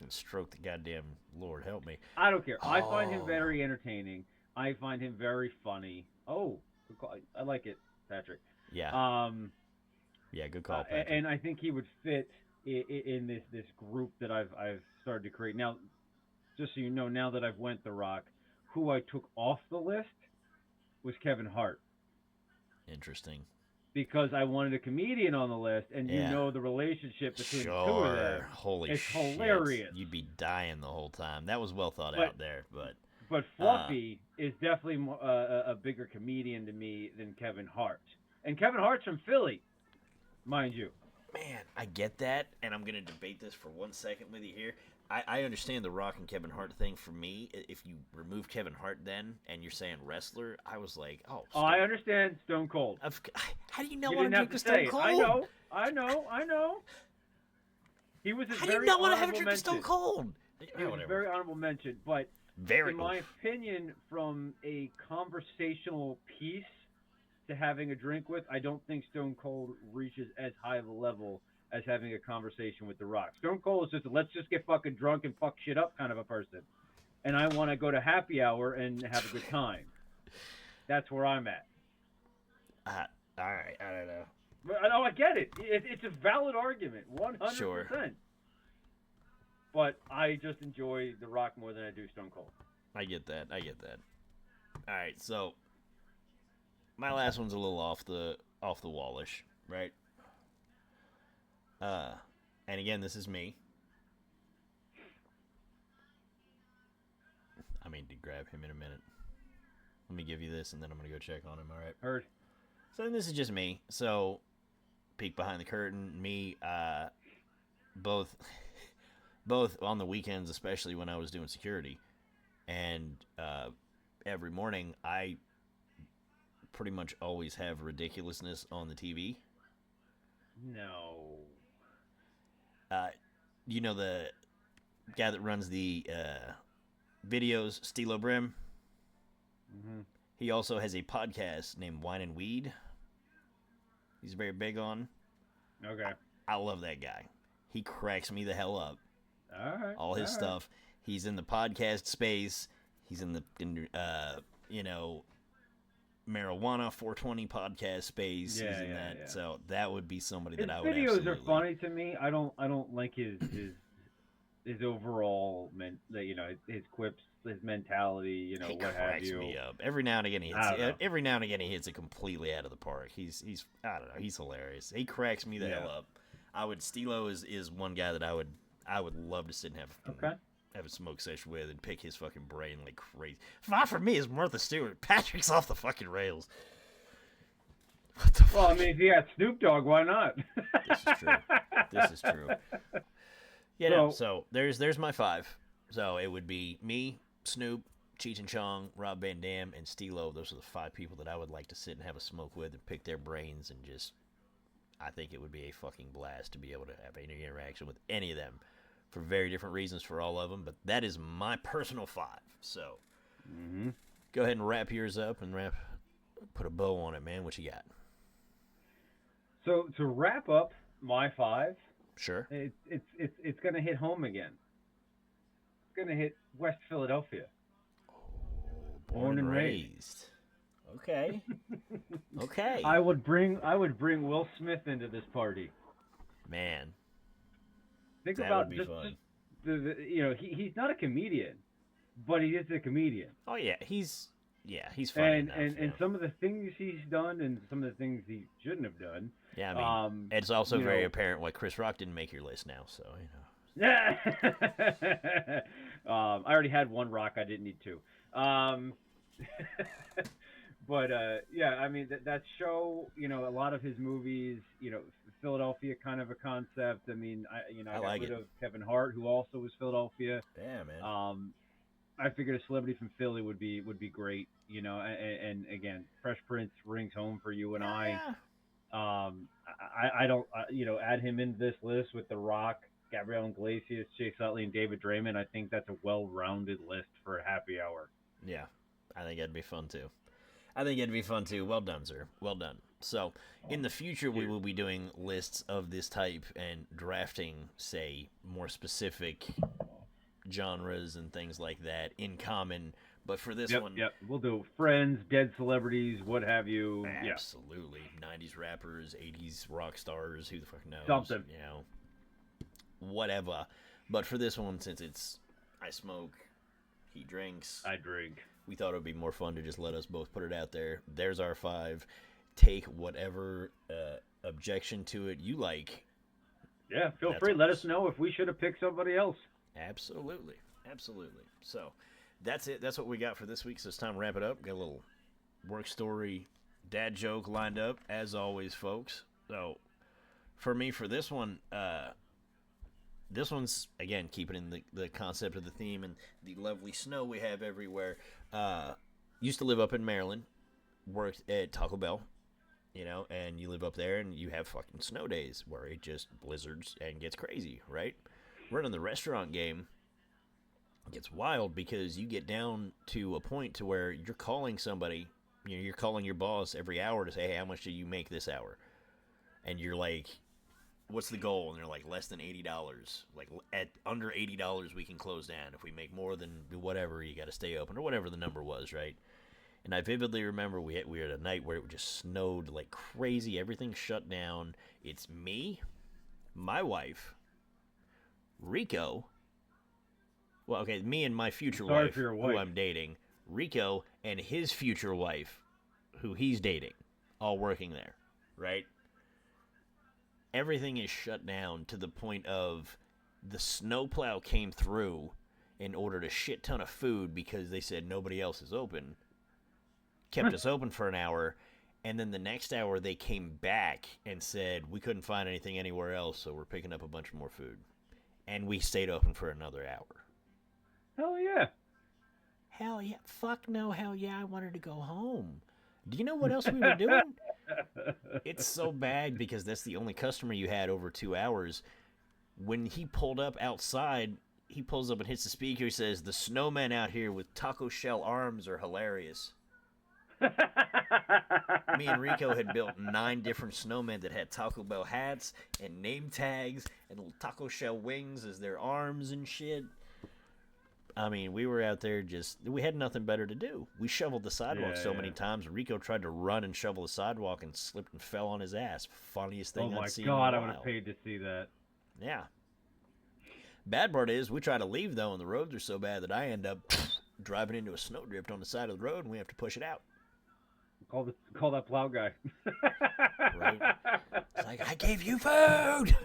Speaker 5: stroke the goddamn Lord help me.
Speaker 2: I don't care. I find him very entertaining. I find him very funny. Oh, good call. I like it, Patrick.
Speaker 5: Yeah. Yeah, good call, Patrick.
Speaker 2: And I think he would fit in this group that I've started to create. Now, just so you know, now that I've went The Rock, who I took off the list was Kevin Hart.
Speaker 5: Interesting.
Speaker 2: Because I wanted a comedian on the list, and you know the relationship between the two of them.
Speaker 5: Holy
Speaker 2: it's
Speaker 5: shit.
Speaker 2: Hilarious.
Speaker 5: You'd be dying the whole time. That was well thought out there,
Speaker 2: But Fluffy is definitely a bigger comedian to me than Kevin Hart. And Kevin Hart's from Philly, mind you.
Speaker 5: Man, I get that, and I'm going to debate this for 1 second with you here. I understand the Rock and Kevin Hart thing. For me, if you remove Kevin Hart then, and you're saying wrestler, I was like,
Speaker 2: I understand Stone Cold.
Speaker 5: How do you not
Speaker 2: you
Speaker 5: want to drink with Stone Cold?
Speaker 2: I know. He was
Speaker 5: How do you not want to have a drink with Stone Cold?
Speaker 2: He was a very honorable mention, but in my opinion, from a conversational piece to having a drink with, I don't think Stone Cold reaches as high of a level as having a conversation with The Rock. Stone Cold is just a let's just get fucking drunk and fuck shit up kind of a person. And I want to go to happy hour and have a good time. That's where I'm at.
Speaker 5: All right, I don't know.
Speaker 2: But, I get it. It's a valid argument, 100%.
Speaker 5: Sure.
Speaker 2: But I just enjoy The Rock more than I do Stone Cold.
Speaker 5: I get that. All right, so my last one's a little off the wallish, right? And again, this is me. I mean to grab him in a minute. Let me give you this, and then I'm gonna go check on him. All right.
Speaker 2: Heard.
Speaker 5: So then this is just me. So, peek behind the curtain. Me, both on the weekends, especially when I was doing security, and every morning I pretty much always have ridiculousness on the TV.
Speaker 2: No.
Speaker 5: You know the guy that runs the videos, Stilo Brim?
Speaker 2: Mm-hmm.
Speaker 5: He also has a podcast named Wine and Weed. He's very big on.
Speaker 2: Okay.
Speaker 5: I love that guy. He cracks me the hell up.
Speaker 2: All right.
Speaker 5: All his stuff. He's in the podcast space. He's in the marijuana 420 podcast space.
Speaker 2: Yeah,
Speaker 5: He's in that.
Speaker 2: Yeah.
Speaker 5: So that would be somebody
Speaker 2: His
Speaker 5: that I would
Speaker 2: videos
Speaker 5: absolutely...
Speaker 2: are funny to me. I don't like his overall his quips, his mentality,
Speaker 5: he
Speaker 2: what have you.
Speaker 5: Me up. Every now and again he hits it completely out of the park. He's I don't know, he's hilarious. He cracks me the hell up. Stilo is one guy that I would love to sit and have a smoke session with and pick his fucking brain like crazy. Far from me is Martha Stewart. Patrick's off the fucking rails. What the
Speaker 2: Well, I
Speaker 5: fuck?
Speaker 2: mean, if you got Snoop Dogg, why not?
Speaker 5: This is true. This is true. Yeah, no,
Speaker 2: So-
Speaker 5: so there's my 5. So it would be me, Snoop, Cheech and Chong, Rob Van Dam, and Stilo. Those are the 5 people that I would like to sit and have a smoke with and pick their brains and just. I think it would be a fucking blast to be able to have any interaction with any of them, for very different reasons for all of them. But that is my personal 5. So go ahead and wrap yours up and put a bow on it, man. What you got?
Speaker 2: So to wrap up my 5,
Speaker 5: Sure.
Speaker 2: it's gonna hit home again. It's gonna hit West Philadelphia.
Speaker 5: Born and raised. Okay. Okay.
Speaker 2: I would bring Will Smith into this party.
Speaker 5: Man,
Speaker 2: Think
Speaker 5: that
Speaker 2: about
Speaker 5: would be
Speaker 2: just
Speaker 5: fun.
Speaker 2: he's not a comedian, but he is a comedian.
Speaker 5: Oh yeah, he's funny
Speaker 2: And
Speaker 5: enough,
Speaker 2: and some of the things he's done and some of the things he shouldn't have done.
Speaker 5: yeah. I mean, it's also
Speaker 2: you
Speaker 5: very
Speaker 2: know-
Speaker 5: apparent why Chris Rock didn't make your list now. So you know.
Speaker 2: I already had one rock. I didn't need two. But yeah, I mean that show. A lot of his movies. Philadelphia kind of a concept. I mean, I got
Speaker 5: like
Speaker 2: rid
Speaker 5: it.
Speaker 2: of Kevin Hart, who also was Philadelphia.
Speaker 5: Yeah, man.
Speaker 2: I figured a celebrity from Philly would be great. And again, Fresh Prince rings home for you and I.
Speaker 5: Yeah.
Speaker 2: I don't, add him into this list with The Rock, Gabrielle Iglesias, Chase Utley, and David Draymond. I think that's a well-rounded list for a happy hour.
Speaker 5: Yeah, I think that'd be fun too. Well done, sir. Well done. So, in the future, we will be doing lists of this type and drafting, say, more specific genres and things like that in common. But for this one,
Speaker 2: Yep. We'll do Friends, dead celebrities, what have you. Yeah.
Speaker 5: absolutely, 90s rappers, 80s rock stars, who the fuck knows?
Speaker 2: Something.
Speaker 5: Whatever. But for this one, since I smoke, he drinks,
Speaker 2: I drink.
Speaker 5: we thought it would be more fun to just let us both put it out there. There's our 5. Take whatever objection to it you like.
Speaker 2: Yeah, feel
Speaker 5: That's
Speaker 2: free. Let
Speaker 5: us.
Speaker 2: us know if we should have picked somebody else.
Speaker 5: Absolutely. So that's it. That's what we got for this week. So it's time to wrap it up. Got a little work story, dad joke lined up, as always, folks. So for me, for this one, this one's, again, keeping in the concept of the theme and the lovely snow we have everywhere. Used to live up in Maryland, worked at Taco Bell, and you live up there and you have fucking snow days where it just blizzards and gets crazy, right? Running the restaurant game gets wild because you get down to a point to where you're calling somebody, you're calling your boss every hour to say, hey, how much do you make this hour? And you're like, what's the goal? And they're like, less than $80. Like, at under $80 we can close down. If we make more than whatever, you got to stay open, or whatever the number was, right? And I vividly remember we were at a night where it just snowed like crazy. Everything shut down. It's me, my wife, Rico. Well, okay, me and my future
Speaker 2: Sorry
Speaker 5: wife,
Speaker 2: for your
Speaker 5: who
Speaker 2: wife.
Speaker 5: I'm dating, Rico, and his future wife, who he's dating, all working there, right? Everything is shut down to the point of the snowplow came through and ordered a shit ton of food because they said nobody else is open. Kept us open for an hour, and then the next hour they came back and said we couldn't find anything anywhere else, so we're picking up a bunch more food. And we stayed open for another hour.
Speaker 2: Hell yeah.
Speaker 5: Hell yeah. Fuck no, hell yeah, I wanted to go home. Do you know what else we were doing? It's so bad because that's the only customer you had over 2 hours. When he pulled up outside, he pulls up and hits the speaker. He says, the snowmen out here with taco shell arms are hilarious. Me and Rico had built 9 different snowmen that had Taco Bell hats and name tags and little taco shell wings as their arms and shit. I mean, we were out there we had nothing better to do. We shoveled the sidewalk so many times. Rico tried to run and shovel the sidewalk and slipped and fell on his ass. Funniest thing
Speaker 2: Oh my
Speaker 5: I'd seen
Speaker 2: God,
Speaker 5: in a
Speaker 2: I would
Speaker 5: while.
Speaker 2: have paid to see that.
Speaker 5: Yeah. Bad part is, we try to leave, though, and the roads are so bad that I end up driving into a snowdrift on the side of the road, and we have to push it out.
Speaker 2: Call that plow guy.
Speaker 5: Right? It's like, I gave you food!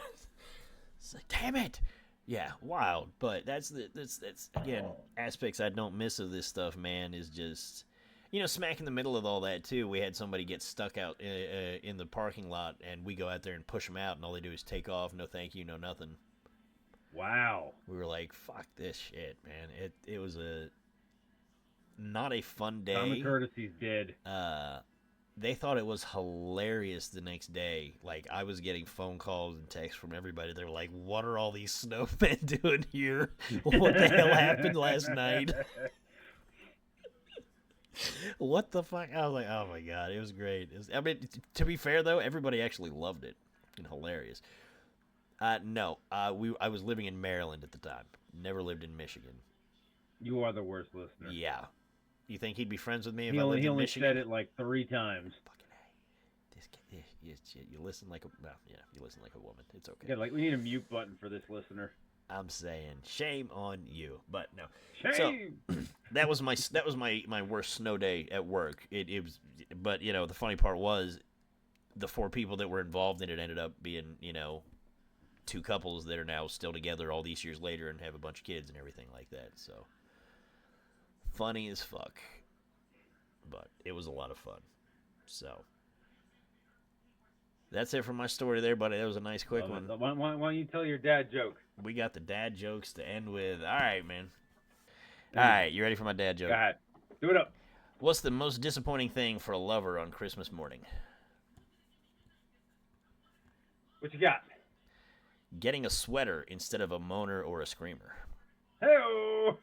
Speaker 5: It's like, damn it! Yeah, wild. But that's again, aspects I don't miss of this stuff, man, is just... smack in the middle of all that, too, we had somebody get stuck out in the parking lot, and we go out there and push them out, and all they do is take off, no thank you, no nothing.
Speaker 2: Wow.
Speaker 5: We were like, fuck this shit, man. It was not a fun day.
Speaker 2: Common courtesy's dead.
Speaker 5: They thought it was hilarious the next day. Like, I was getting phone calls and texts from everybody. They were like, what are all these snowmen doing here? What the hell happened last night? What the fuck? I was like, oh my god, it was great. To be fair, though, everybody actually loved it. And hilarious. No, I was living in Maryland at the time. Never lived in Michigan.
Speaker 2: You are the worst listener.
Speaker 5: Yeah. You think he'd be friends with me if
Speaker 2: He
Speaker 5: I lived
Speaker 2: only
Speaker 5: in Michigan?
Speaker 2: said it like 3 times.
Speaker 5: Fucking A. This kid, you listen like a... Well, yeah, you listen like a woman. It's okay.
Speaker 2: Yeah, like we need a mute button for this listener.
Speaker 5: I'm saying shame on you, but no.
Speaker 2: Shame.
Speaker 5: So, that was my worst snow day at work. It was, but the funny part was, the 4 people that were involved in it ended up being 2 couples that are now still together all these years later and have a bunch of kids and everything like that. So funny as fuck, but it was a lot of fun. So that's it for my story there, buddy. That was a nice quick one.
Speaker 2: Why don't you tell your dad joke?
Speaker 5: We got the dad jokes to end with. All right, man. All right, you ready for my dad joke?
Speaker 2: Go ahead. Do it up.
Speaker 5: What's the most disappointing thing for a lover on Christmas morning?
Speaker 2: What you got?
Speaker 5: Getting a sweater instead of a moaner or a screamer.
Speaker 2: Hey-o!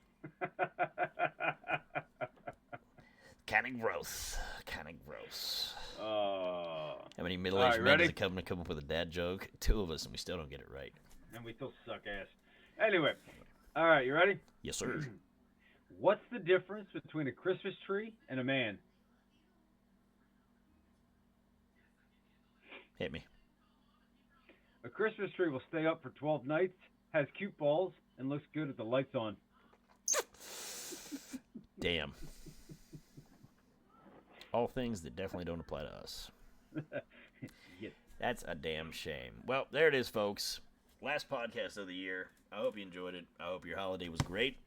Speaker 5: Kinda gross. Kinda gross.
Speaker 2: Oh.
Speaker 5: How many middle-aged
Speaker 2: right,
Speaker 5: men
Speaker 2: ready?
Speaker 5: does it come to come up with a dad joke? 2 of us, and we still don't get it right.
Speaker 2: And we still suck ass. Anyway. All right, you ready?
Speaker 5: Yes, sir.
Speaker 2: What's the difference between a Christmas tree and a man?
Speaker 5: Hit me.
Speaker 2: A Christmas tree will stay up for 12 nights, has cute balls, and looks good with the lights on.
Speaker 5: Damn. All things that definitely don't apply to us.
Speaker 2: Yes.
Speaker 5: That's a damn shame. Well, there it is, folks. Last podcast of the year. I hope you enjoyed it. I hope your holiday was great.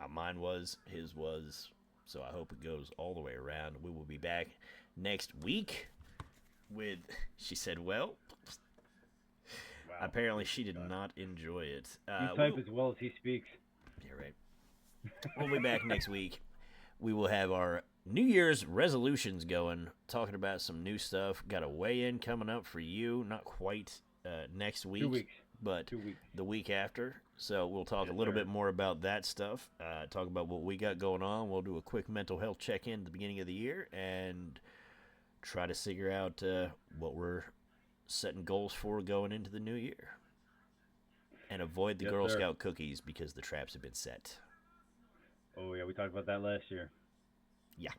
Speaker 5: Mine was. His was. So I hope it goes all the way around. We will be back next week with... She said, well...
Speaker 2: Wow.
Speaker 5: Apparently she did not enjoy it.
Speaker 2: You type as well as he speaks.
Speaker 5: You're right. We'll be back next week. We will have our New Year's resolutions going, talking about some new stuff. Got a weigh-in coming up for you. Not quite next week.
Speaker 2: 2 weeks.
Speaker 5: But
Speaker 2: 2 weeks.
Speaker 5: the week after. So we'll talk a little bit more about that stuff. Talk about what we got going on. We'll do a quick mental health check-in at the beginning of the year and try to figure out what we're setting goals for going into the new year. And avoid the Girl Scout cookies because the traps have been set.
Speaker 2: Oh, yeah, we talked about that last year.
Speaker 5: Yeah.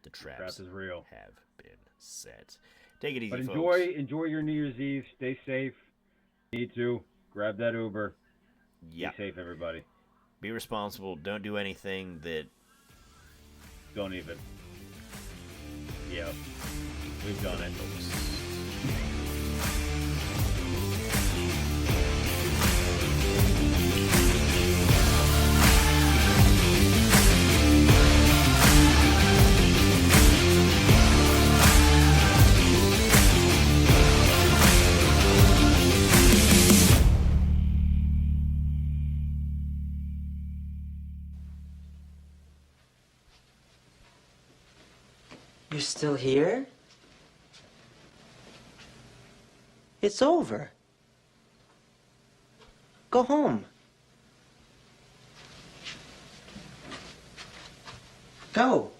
Speaker 5: The
Speaker 2: Trap
Speaker 5: traps
Speaker 2: is real.
Speaker 5: have been set. Take it easy,
Speaker 2: But
Speaker 5: folks.
Speaker 2: enjoy your New Year's Eve. Stay safe. Need to. Grab that Uber.
Speaker 5: Yeah.
Speaker 2: Be safe, everybody.
Speaker 5: Be responsible. Don't do anything that...
Speaker 2: Don't even. Yeah. We've done it.
Speaker 6: You're still here? It's over. Go home. Go.